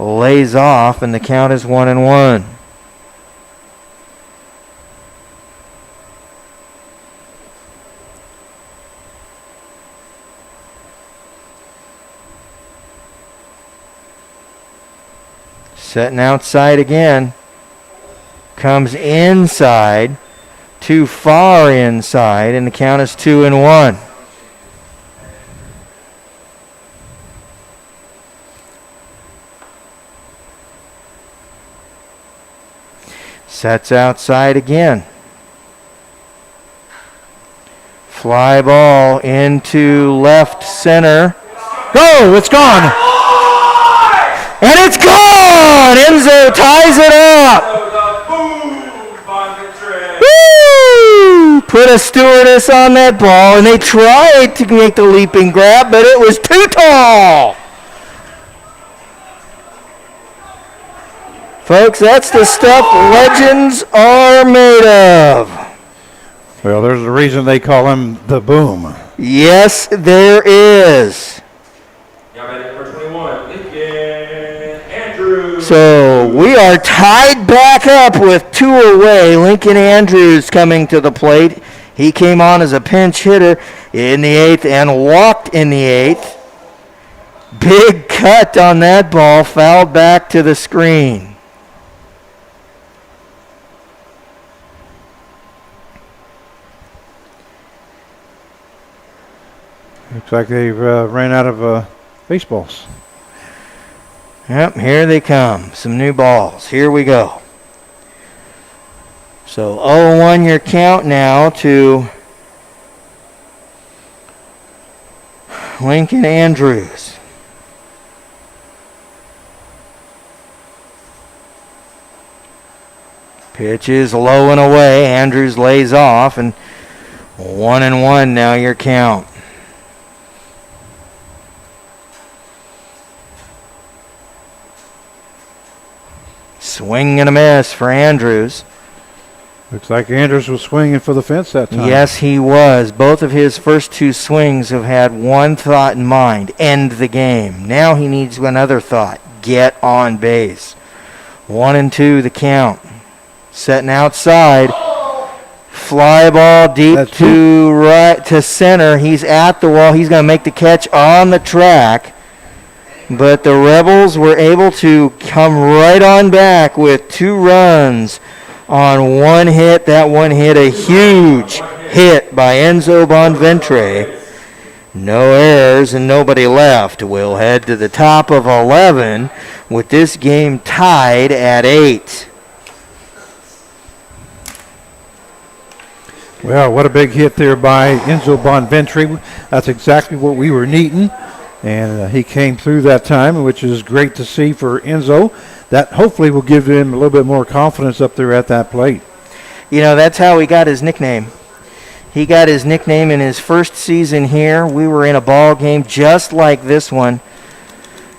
lays off, and the count is 1-1. Setting outside again. Comes inside. Too far inside, and the count is 2-1. Sets outside again. Fly ball into left center. Go! It's gone! And it's gone! Enzo ties it up! Woo! Put a stewardess on that ball, and they tried to make the leaping grab, but it was too tall! Folks, that's the stuff legends are made of. Well, there's a reason they call him the Boom. Yes, there is. So we are tied back up with 2 away. Lincoln Andrews coming to the plate. He came on as a pinch hitter in the 8th and walked in the 8th. Big cut on that ball, fouled back to the screen. Looks like they've ran out of baseballs. Yep, here they come. Some new balls. Here we go. So 0-1 your count now to Lincoln Andrews. Pitch is low and away. Andrews lays off, and 1-1 now your count. Swing and a miss for Andrews. Looks like Andrews was swinging for the fence that time. Yes, he was. Both of his first two swings have had one thought in mind: end the game. Now he needs another thought: get on base. 1-2 the count. Setting outside. Fly ball deep to right to center. He's at the wall. He's going to make the catch on the track. But the Rebels were able to come right on back with 2 runs on one hit. That one hit, a huge hit by Enzo Bonventre. No errors and nobody left. We'll head to the top of 11 with this game tied at 8. Well, what a big hit there by Enzo Bonventre. That's exactly what we were needing. And he came through that time, which is great to see for Enzo. That hopefully will give him a little bit more confidence up there at that plate. You know, that's how he got his nickname. He got his nickname in his first season here. We were in a ball game just like this one.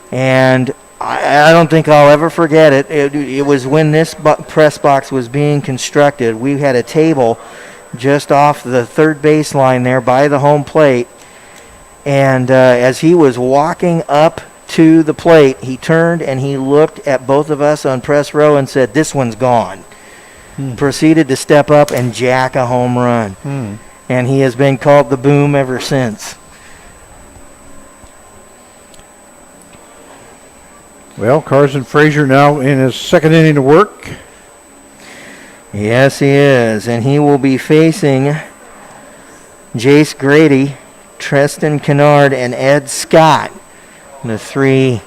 And I don't think I'll ever forget it. It was when this press box was being constructed. We had a table just off the third baseline there by the home plate. And as he was walking up to the plate, he turned and he looked at both of us on press row and said, "This one's gone." Proceeded to step up and jack a home run. And he has been called the Boom ever since. Well, Carson Frazier now in his second inning of work. Yes, he is. And he will be facing Jace Grady, Tristan Kennard, and Ed Scott. The 3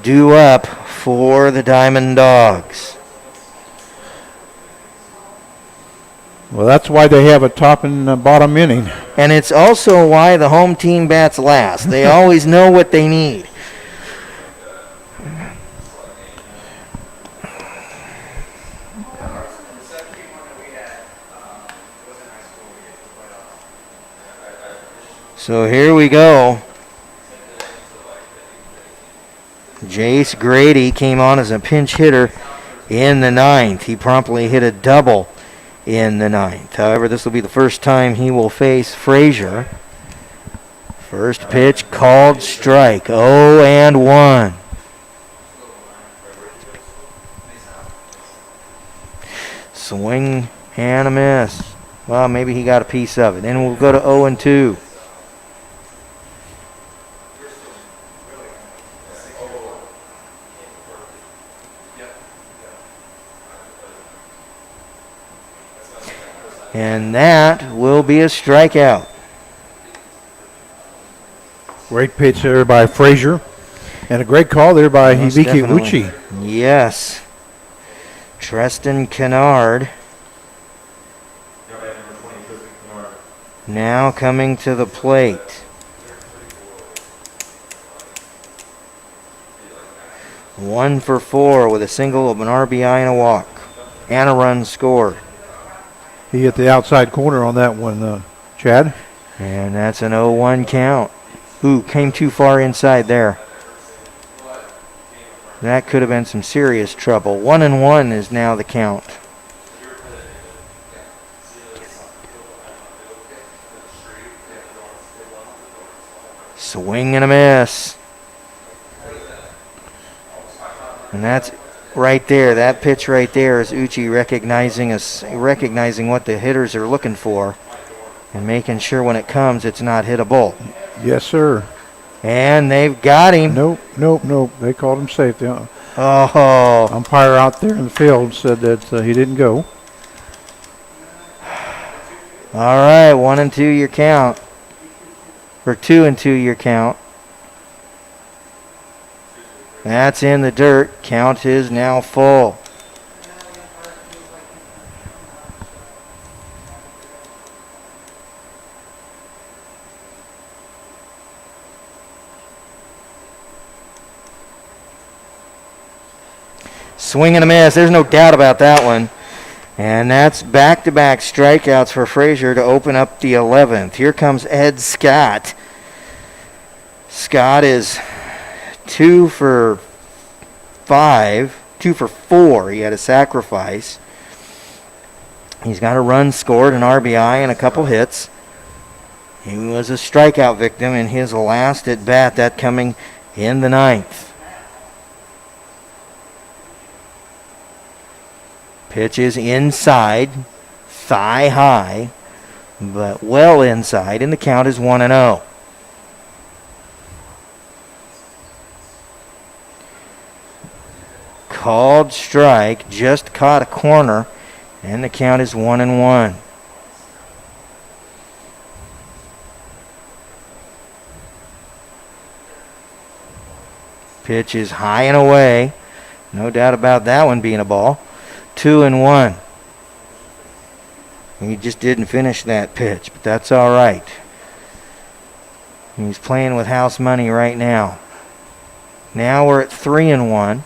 due up for the Diamond Dogs. Well, that's why they have a top and bottom inning. And it's also why the home team bats last. They always know what they need. So here we go. Jace Grady came on as a pinch hitter in the 9th. He promptly hit a double in the 9th. However, this will be the first time he will face Frazier. First pitch called strike. 0-1. Swing and a miss. Well, maybe he got a piece of it. Then we'll go to 0-2. And that will be a strikeout. Great pitch there by Frazier. And a great call there by Most Hibiki definitely. Uchi. Yes. Tristan Kennard now coming to the plate. One for 4 with a single of an RBI and a walk. And a run scored. He hit the outside corner on that one, Chad. And that's an 0-1 count. Ooh, came too far inside there. That could have been some serious trouble. 1-1 is now the count. Swing and a miss. And that's right there. That pitch right there is Uchi recognizing what the hitters are looking for and making sure when it comes it's not hittable. Yes, sir. And they've got him. Nope. They called him safe. The Oh. umpire out there in the field said that he didn't go. All right, 1-2 your count. or 2-2 your count. That's in the dirt. Count is now full. Swing and a miss. There's no doubt about that one. And that's back-to-back strikeouts for Frazier to open up the 11th. Here comes Ed Scott. Scott is 2 for 4. He had a sacrifice. He's got a run scored, an RBI, and a couple hits. He was a strikeout victim in his last at bat, that coming in the 9th. Pitch is inside, thigh high, but well inside, and the count is 1-0. Called strike, just caught a corner, and the count is 1-1. Pitch is high and away. No doubt about that one being a ball. 2-1. He just didn't finish that pitch, but that's all right. He's playing with house money right now. Now we're at 3-1.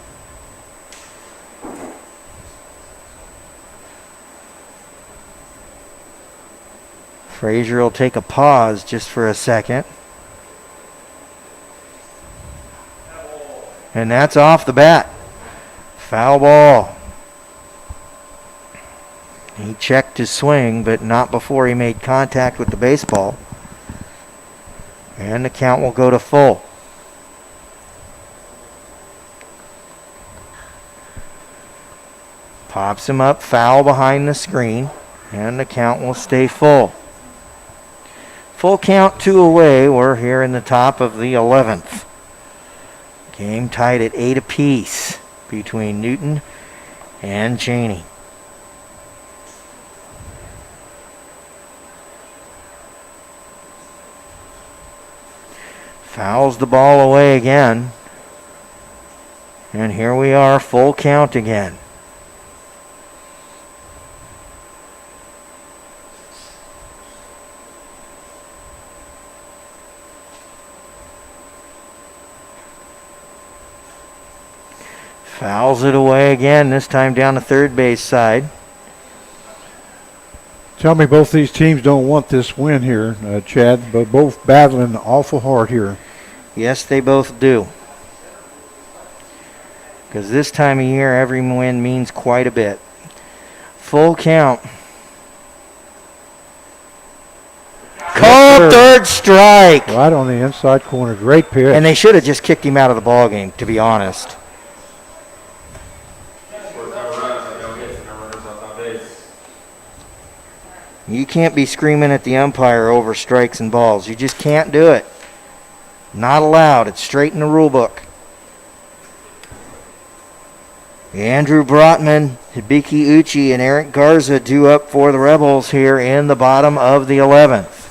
Frazier will take a pause just for a second. And that's off the bat. Foul ball. He checked his swing, but not before he made contact with the baseball. And the count will go to full. Pops him up, foul behind the screen, and the count will stay full. Full count, 2 away. We're here in the top of the 11th. Game tied at 8 apiece between Newton and Cheney. Fouls the ball away again. And here we are, full count again. Fouls it away again, this time down the third base side. Tell me both these teams don't want this win here, Chad, but both battling awful hard here. Yes, they both do. Because this time of year, every win means quite a bit. Full count. Called third strike. Right on the inside corner. Great pitch. And they should have just kicked him out of the ball game, to be honest. You can't be screaming at the umpire over strikes and balls. You just can't do it. Not allowed. It's straight in the rule book. Andrew Brotman, Hibiki Uchi, and Eric Garza due up for the Rebels here in the bottom of the 11th.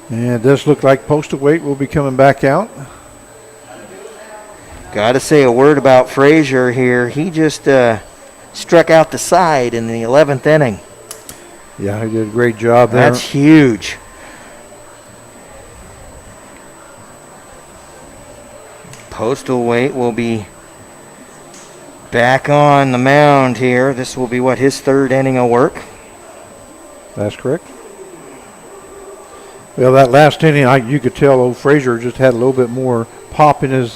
And it does look like Postal Weight will be coming back out. Got to say a word about Frazier here. He just struck out the side in the 11th inning. Yeah, he did a great job there. That's huge. Postal Weight will be back on the mound here. This will be, his third inning of work? That's correct. Well, that last inning, you could tell old Frazier just had a little bit more pop in his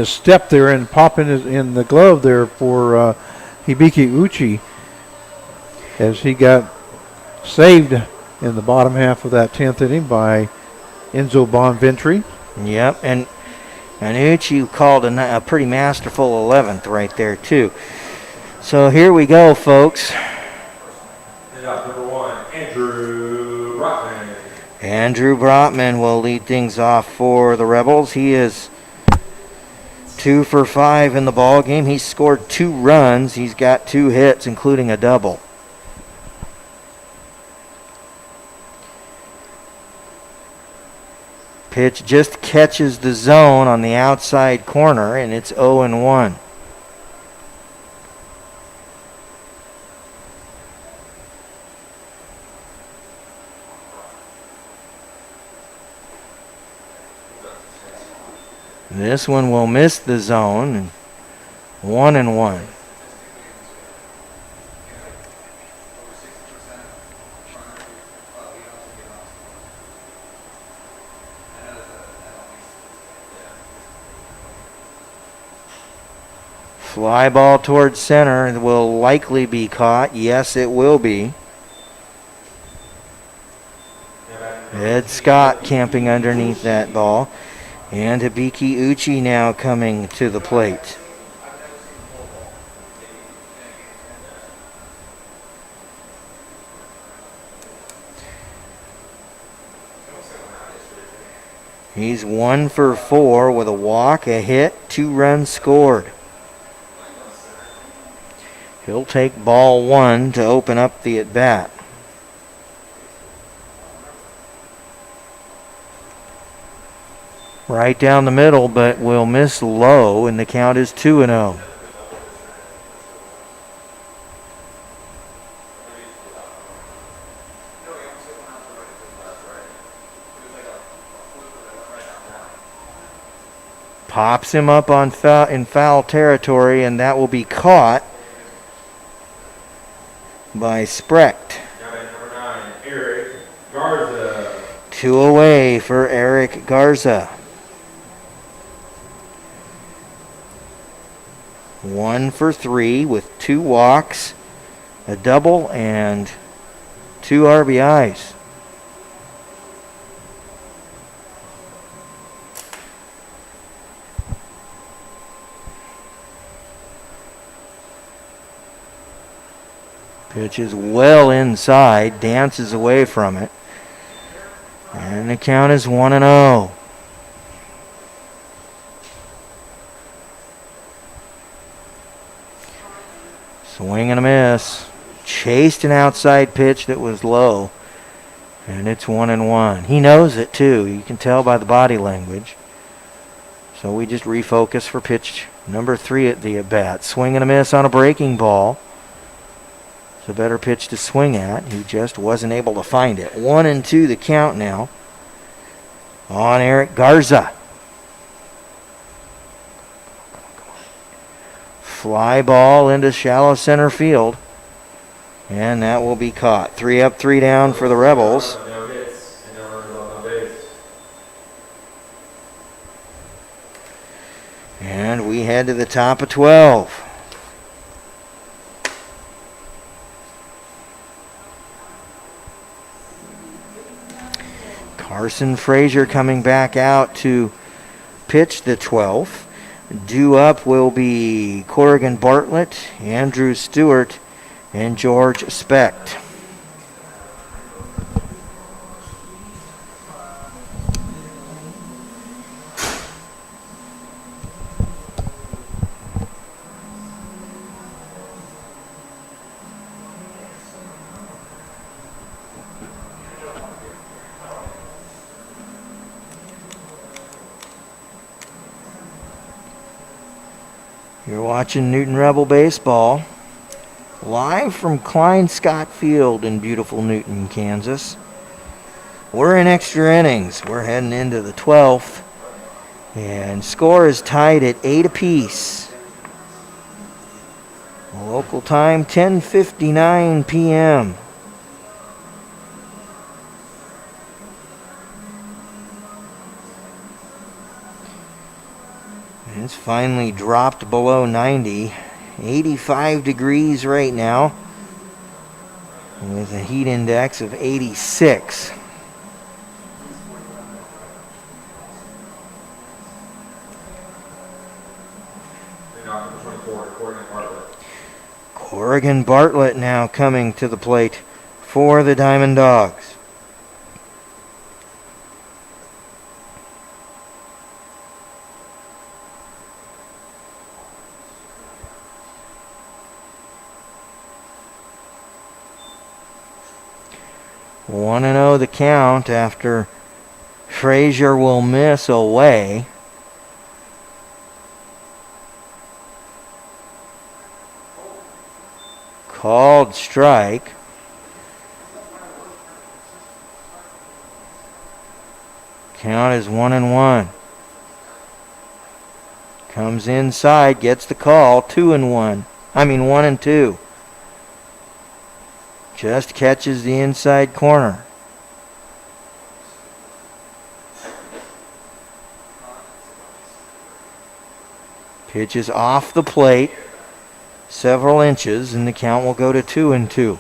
step there and pop in the glove there for Hibiki Uchi as he got saved in the bottom half of that 10th inning by Enzo Bonventry. Yep, and Uchi called a pretty masterful 11th right there, too. So here we go, folks. And number 1, Andrew Brotman. Andrew Brotman will lead things off for the Rebels. He is 2 for 5 in the ball game. He's scored 2 runs. He's got 2 hits, including a double. Pitch just catches the zone on the outside corner, and it's 0-1. This one will miss the zone. 1-1. Fly ball towards center will likely be caught. Yes, it will be. Ed Scott camping underneath that ball. And Hibiki Uchi now coming to the plate. He's 1 for 4 with a walk, a hit, 2 runs scored. He'll take ball 1 to open up the at-bat. Right down the middle, but will miss low, and the count is 2-0. Pops him up on in foul territory, and that will be caught by Sprecht. Number 9, Eric Garza. 2 away for Eric Garza. 1 for 3 with 2 walks, a double, and 2 RBIs. Pitch is well inside, dances away from it. And the count is 1-0. Swing and a miss. Chased an outside pitch that was low. And it's 1-1. He knows it too. You can tell by the body language. So we just refocus for pitch number 3 at the at-bat. Swing and a miss on a breaking ball. It's a better pitch to swing at. He just wasn't able to find it. 1-2 the count now on Eric Garza. Fly ball into shallow center field. And that will be caught. 3 up, 3 down for the Rebels. No hits and no runs on base. And we head to the top of 12. Carson Frazier coming back out to pitch the 12th. Due up will be Corrigan Bartlett, Andrew Stewart, and George Specht. You're watching Newton Rebel Baseball live from Klein Scott Field in beautiful Newton, Kansas. We're in extra innings. We're heading into the 12th. And score is tied at 8 apiece. Local time 10:59 p.m. It's finally dropped below 90. 85 degrees right now with a heat index of 86. Corrigan Bartlett now coming to the plate for the Diamond Dogs. 1-0 the count after Frazier will miss away. Called strike. Count is 1-1. Comes inside, gets the call, 2-1. 1-2. Just catches the inside corner. Pitch is off the plate several inches, and the count will go to 2-2.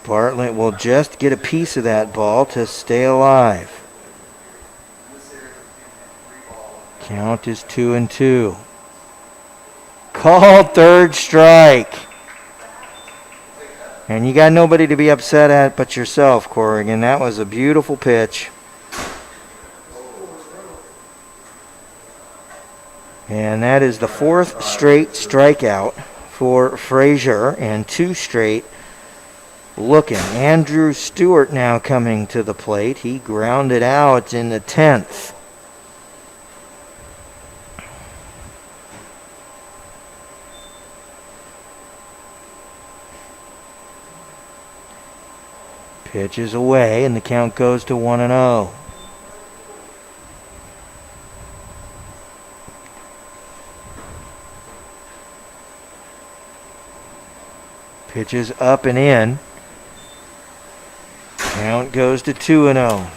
Bartlett will just get a piece of that ball to stay alive. Count is 2-2. Called third strike. And you got nobody to be upset at but yourself, Corrigan. That was a beautiful pitch. And that is the fourth straight strikeout for Frazier, and two straight looking. Andrew Stewart now coming to the plate. He grounded out in the 10th. Pitch is away, and the count goes to 1-0. Pitch is up and in. Count goes to 2-0.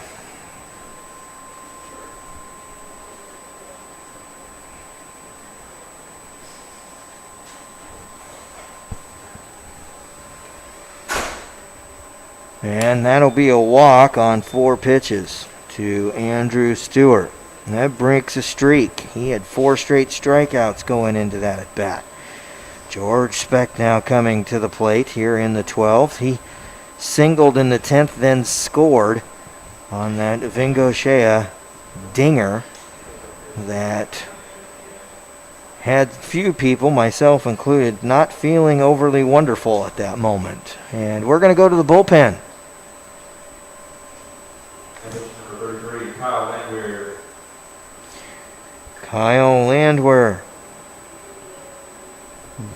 And that'll be a walk on 4 pitches to Andrew Stewart. And that breaks a streak. He had 4 straight strikeouts going into that at bat. George Speck now coming to the plate here in the 12th. He singled in the 10th, then scored on that Vingoshea dinger that had few people, myself included, not feeling overly wonderful at that moment. And we're going to go to the bullpen. Number 33, Kyle Landwehr. Kyle Landwehr.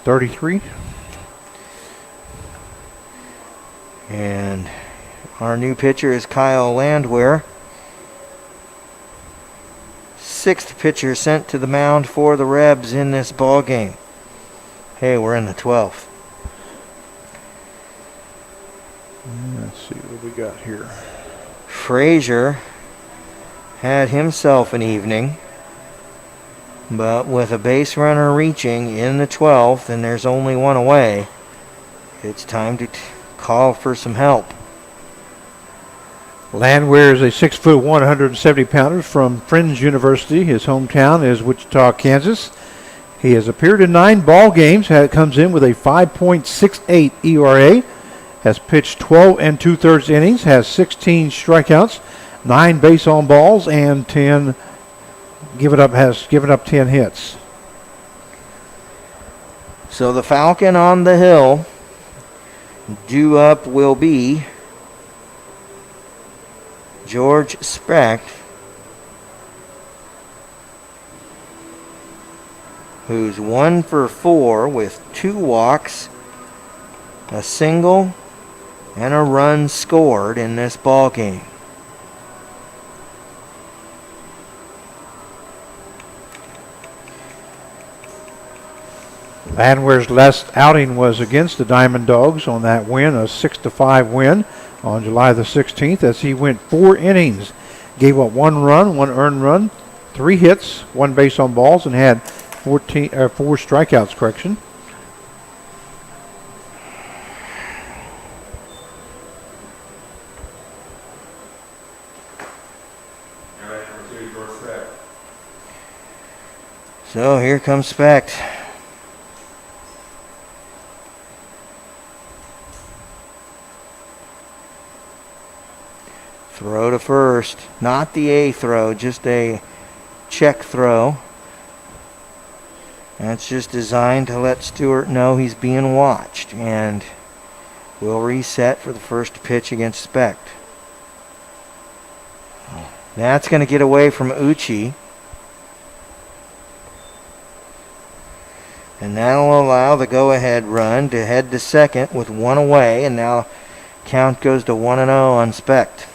33. And our new pitcher is Kyle Landwehr. 6th pitcher sent to the mound for the Rebs in this ball game. Hey, we're in the 12th. Let's see what we got here. Frazier had himself an evening, but with a base runner reaching in the 12th and there's only one away, it's time to call for some help. Landwehr is a 6'1", 170-pounder from Friends University. His hometown is Wichita, Kansas. He has appeared in 9 ball games. Comes in with a 5.68 ERA. Has pitched 12 2/3 innings. Has 16 strikeouts, 9 base on balls, and 10. Has given up 10 hits. So the Falcon on the hill, due up will be George Speck, who's 1 for 4 with 2 walks, a single, and a run scored in this ball game. Landwehr's last outing was against the Diamond Dogs on that win, a 6-5 win on July the 16th, as he went 4 innings, gave up 1 run, 1 earned run, 3 hits, 1 base on balls, and had 4 strikeouts, correction. Number 2, George Speck. So here comes Speck. Throw to first. Not the A throw, just a check throw. That's just designed to let Stewart know he's being watched. And we'll reset for the first pitch against Specht. That's going to get away from Uchi. And that'll allow the go-ahead run to head to second with one away. And now count goes to 1-0 on Specht.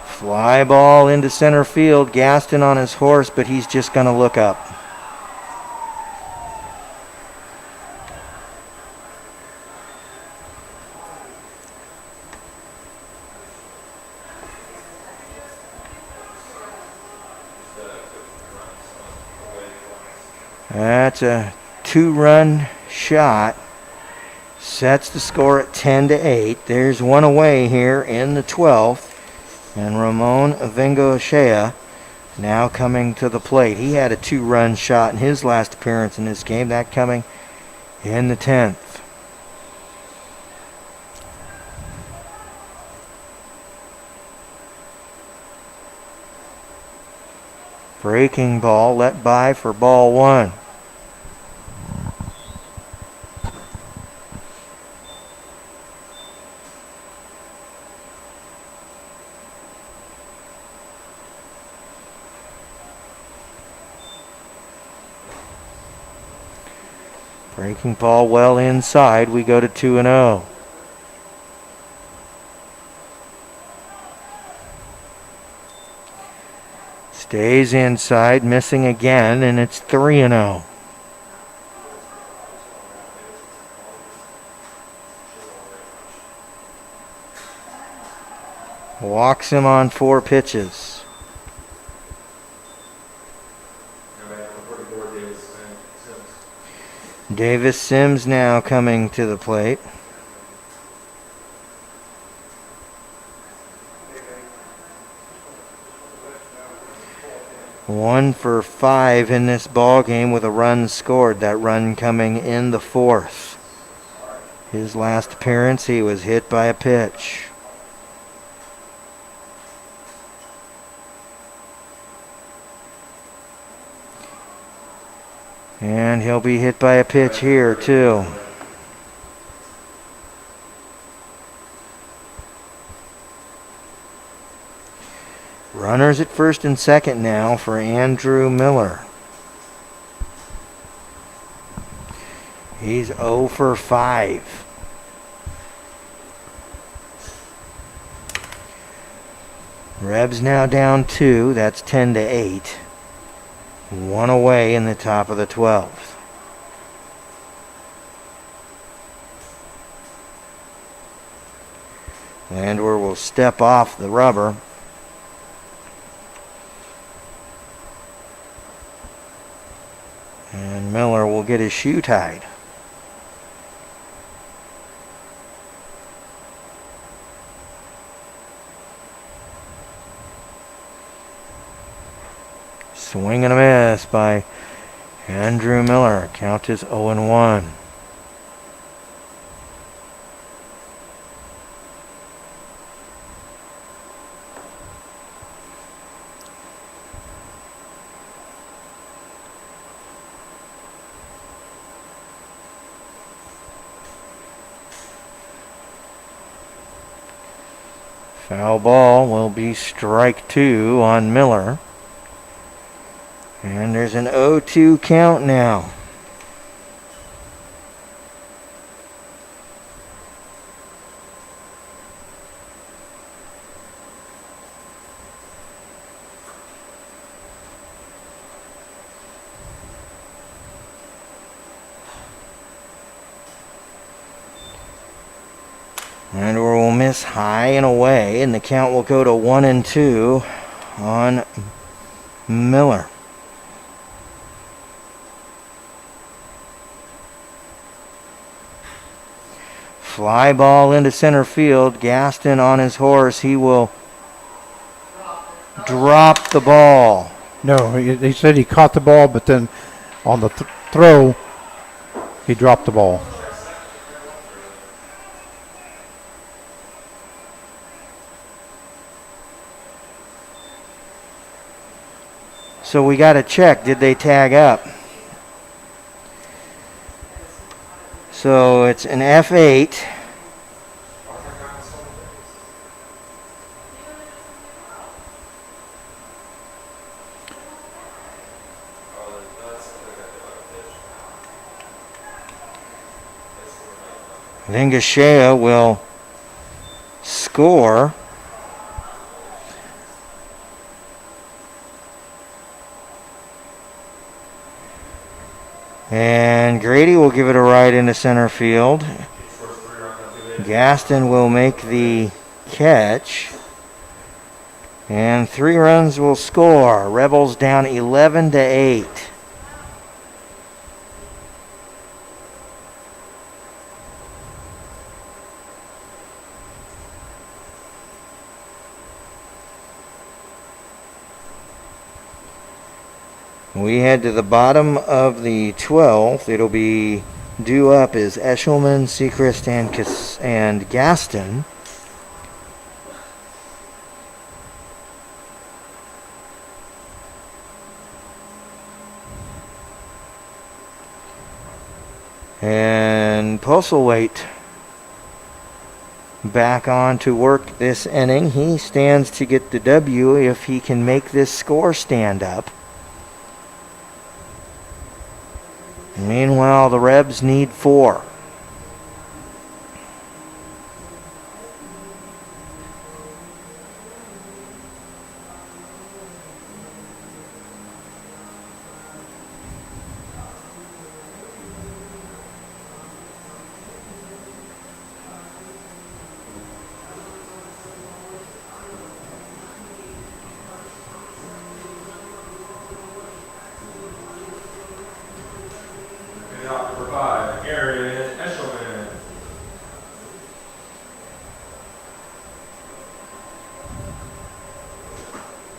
Fly ball into center field. Gaston on his horse, but he's just going to look up. That's a 2-run shot. Sets the score at 10-8. There's one away here in the 12th. And Ramon Vengoechea now coming to the plate. He had a 2-run shot in his last appearance in this game. That coming in the 10th. Breaking ball let by for ball 1. Breaking ball well inside. We go to 2-0. Stays inside, missing again, and it's 3-0. Walks him on 4 pitches. Davis Sims now coming to the plate. One for 5 in this ball game with a run scored. That run coming in the 4th. His last appearance, he was hit by a pitch. And he'll be hit by a pitch here, too. Runners at first and second now for Andrew Miller. He's 0 for 5. Rebs now down 2. That's 10-8. One away in the top of the 12th. Landwehr will step off the rubber. And Miller will get his shoe tied. Swing and a miss by Andrew Miller. Count is 0-1. Foul ball will be strike 2 on Miller. And there's an 0-2 count now. And we'll miss high and away, and the count will go to 1-2 on Miller. Fly ball into center field. Gaston on his horse. He will drop the ball. No, he said he caught the ball, but then on the throw, he dropped the ball. So we got to check. Did they tag up? So it's an F8. Vingashea will score. And Grady will give it a right into center field. Gaston will make the catch. And 3 runs will score. Rebels down 11-8. We head to the bottom of the 12th. It'll be due up is Eshelman, Sechrist, and Gaston. And Postlewaite back on to work this inning. He stands to get the W if he can make this score stand up. Meanwhile, the Rebs need 4.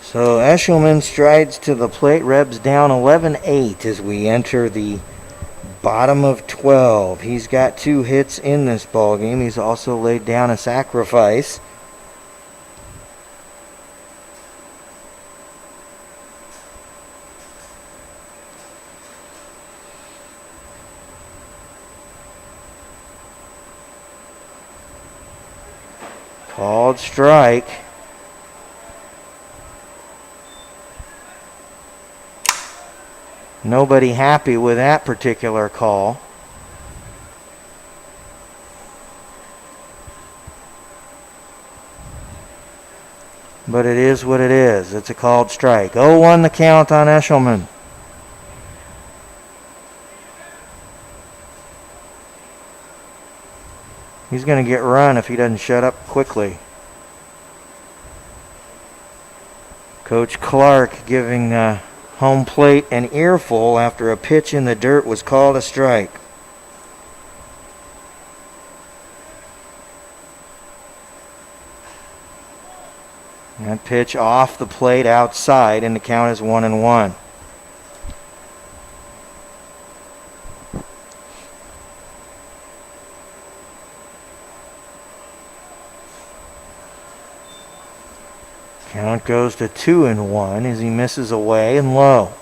So Eshelman strides to the plate. Rebs down 11-8 as we enter the bottom of 12. He's got 2 hits in this ball game. He's also laid down a sacrifice. Called strike. Nobody happy with that particular call. But it is what it is. It's a called strike. 0-1 the count on Eshelman. He's going to get run if he doesn't shut up quickly. Coach Clark giving home plate an earful after a pitch in the dirt was called a strike. That pitch off the plate outside, and the count is 1-1. Count goes to 2-1 as he misses away and low.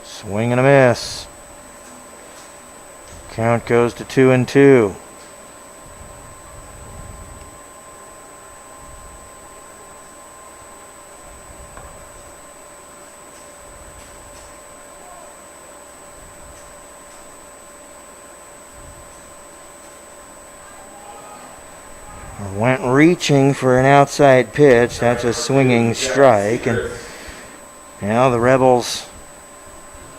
Swing and a miss. Count goes to 2-2. Went reaching for an outside pitch. That's a swinging strike. And now the Rebels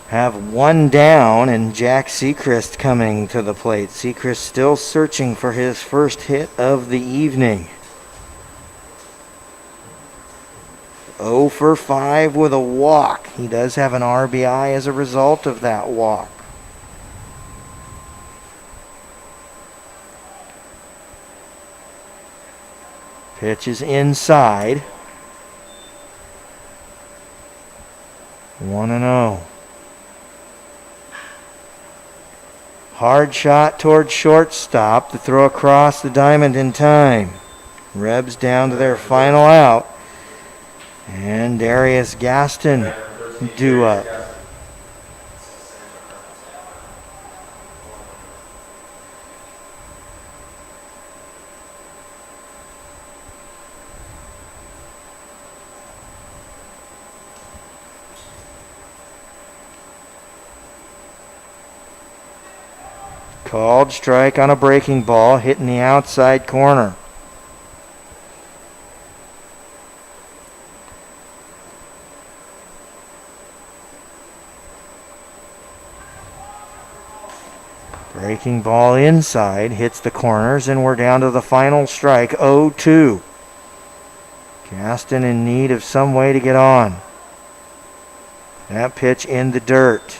have 1 down, and Jack Sechrist coming to the plate. Sechrist still searching for his first hit of the evening. 0 for 5 with a walk. He does have an RBI as a result of that walk. Pitch is inside. 1-0. Hard shot towards shortstop. The throw across the diamond in time. Rebs down to their final out. And Darius Gaston due up. Called strike on a breaking ball, hitting the outside corner. Breaking ball inside, hits the corners, and we're down to the final strike, 0-2. Gaston in need of some way to get on. That pitch in the dirt.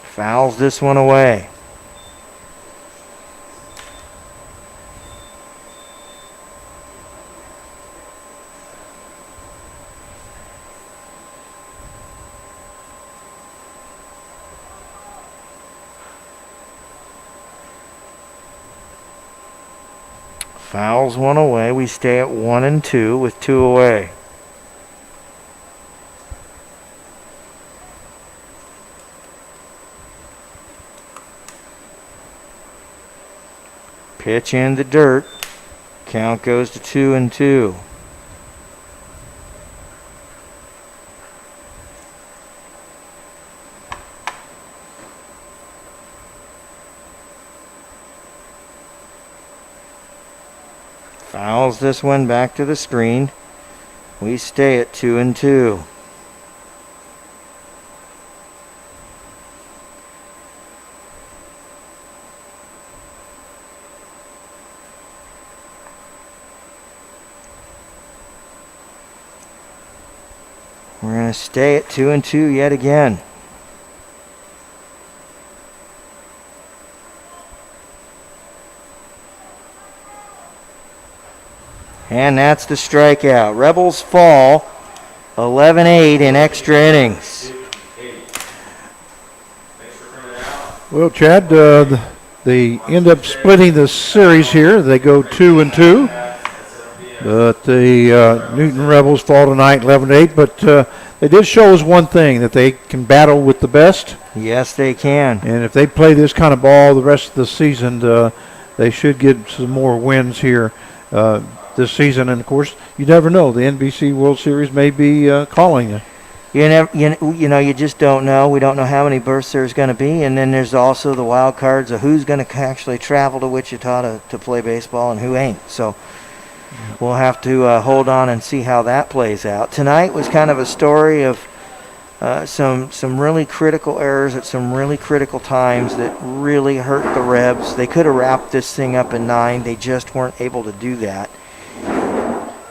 Fouls this one away. Fouls one away. We stay at 1-2 with 2 away. Pitch in the dirt. Count goes to 2-2. Fouls this one back to the screen. We stay at 2-2. We're going to stay at 2-2 yet again. And that's the strikeout. Rebels fall 11-8 in extra innings. Well, Chad, they end up splitting the series here. They go 2-2. But the Newton Rebels fall tonight 11-8. But they did show us one thing, that they can battle with the best. Yes, they can. And if they play this kind of ball the rest of the season, they should get some more wins here this season. And, of course, you never know. The NBC World Series may be calling you. You just don't know. We don't know how many berths there's going to be. And then there's also the wild cards of who's going to actually travel to Wichita to play baseball and who ain't. So we'll have to hold on and see how that plays out. Tonight was kind of a story of some really critical errors at some really critical times that really hurt the Rebs. They could have wrapped this thing up in 9. They just weren't able to do that.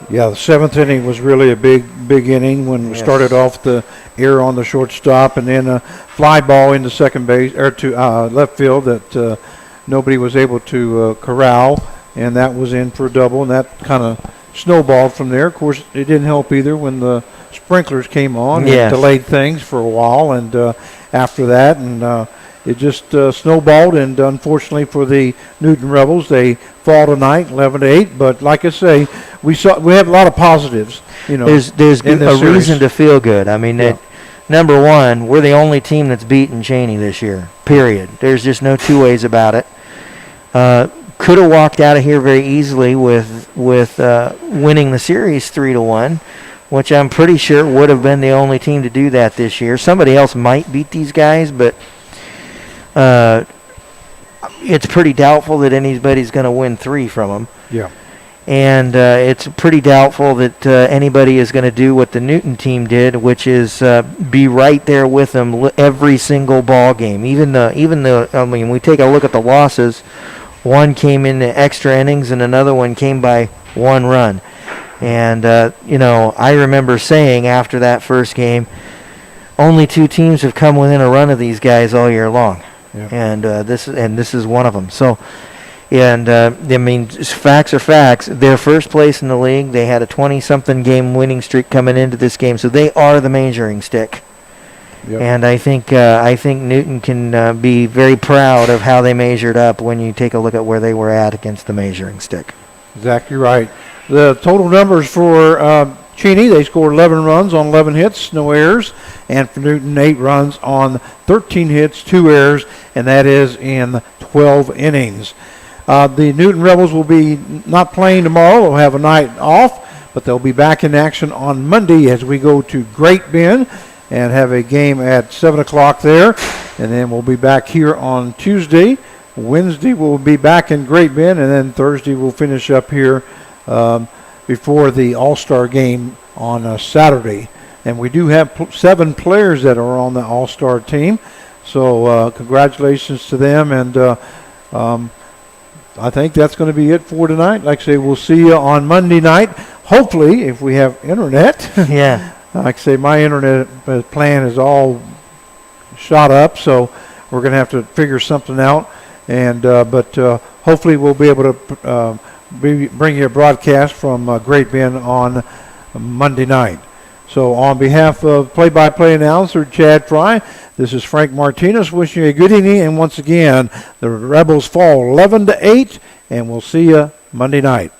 Yeah, the 7th inning was really a big inning when we started off the error on the shortstop and then a fly ball into second base or to left field that nobody was able to corral, and that was in for a double, and that kind of snowballed from there. Of course, it didn't help either when the sprinklers came on and delayed things for a while, and after that, and it just snowballed, and unfortunately for the Newton Rebels, they fall tonight 11-8. But like I say, we have a lot of positives. There's a reason to feel good. I mean, number one, we're the only team that's beaten Cheney this year. Period. There's just no two ways about it. Could have walked out of here very easily with winning the series 3-1, which I'm pretty sure would have been the only team to do that this year. Somebody else might beat these guys, but it's pretty doubtful that anybody's going to win 3 from them. Yeah. And it's pretty doubtful that anybody is going to do what the Newton team did, which is be right there with them every single ball game. Even the I mean, we take a look at the losses. One came in the extra innings, and another one came by 1 run. And I remember saying after that first game, only 2 teams have come within a run of these guys all year long, and this is one of them. So. And, I mean, facts are facts. They're first place in the league. They had a 20-something game winning streak coming into this game, so they are the measuring stick. Yep. And I think Newton can be very proud of how they measured up when you take a look at where they were at against the measuring stick. Exactly right. The total numbers for Cheney, they scored 11 runs on 11 hits, no errors. And for Newton, 8 runs on 13 hits, 2 errors, and that is in 12 innings. The Newton Rebels will be not playing tomorrow. They'll have a night off, but they'll be back in action on Monday as we go to Great Bend and have a game at 7 o'clock there. And then we'll be back here on Tuesday. Wednesday we'll be back in Great Bend, and then Thursday we'll finish up here before the All-Star game on Saturday. And we do have 7 players that are on the All-Star team. So congratulations to them, and I think that's going to be it for tonight. Like I say, we'll see you on Monday night. Hopefully, if we have internet. Yeah. Like I say, my internet plan is all shot up, so we're going to have to figure something out. And but hopefully, we'll be able to bring you a broadcast from Great Bend on Monday night. So on behalf of play-by-play announcer Chad Fry, this is Frank Martinez wishing you a good evening. And once again, the Rebels fall 11-8, and we'll see you Monday night.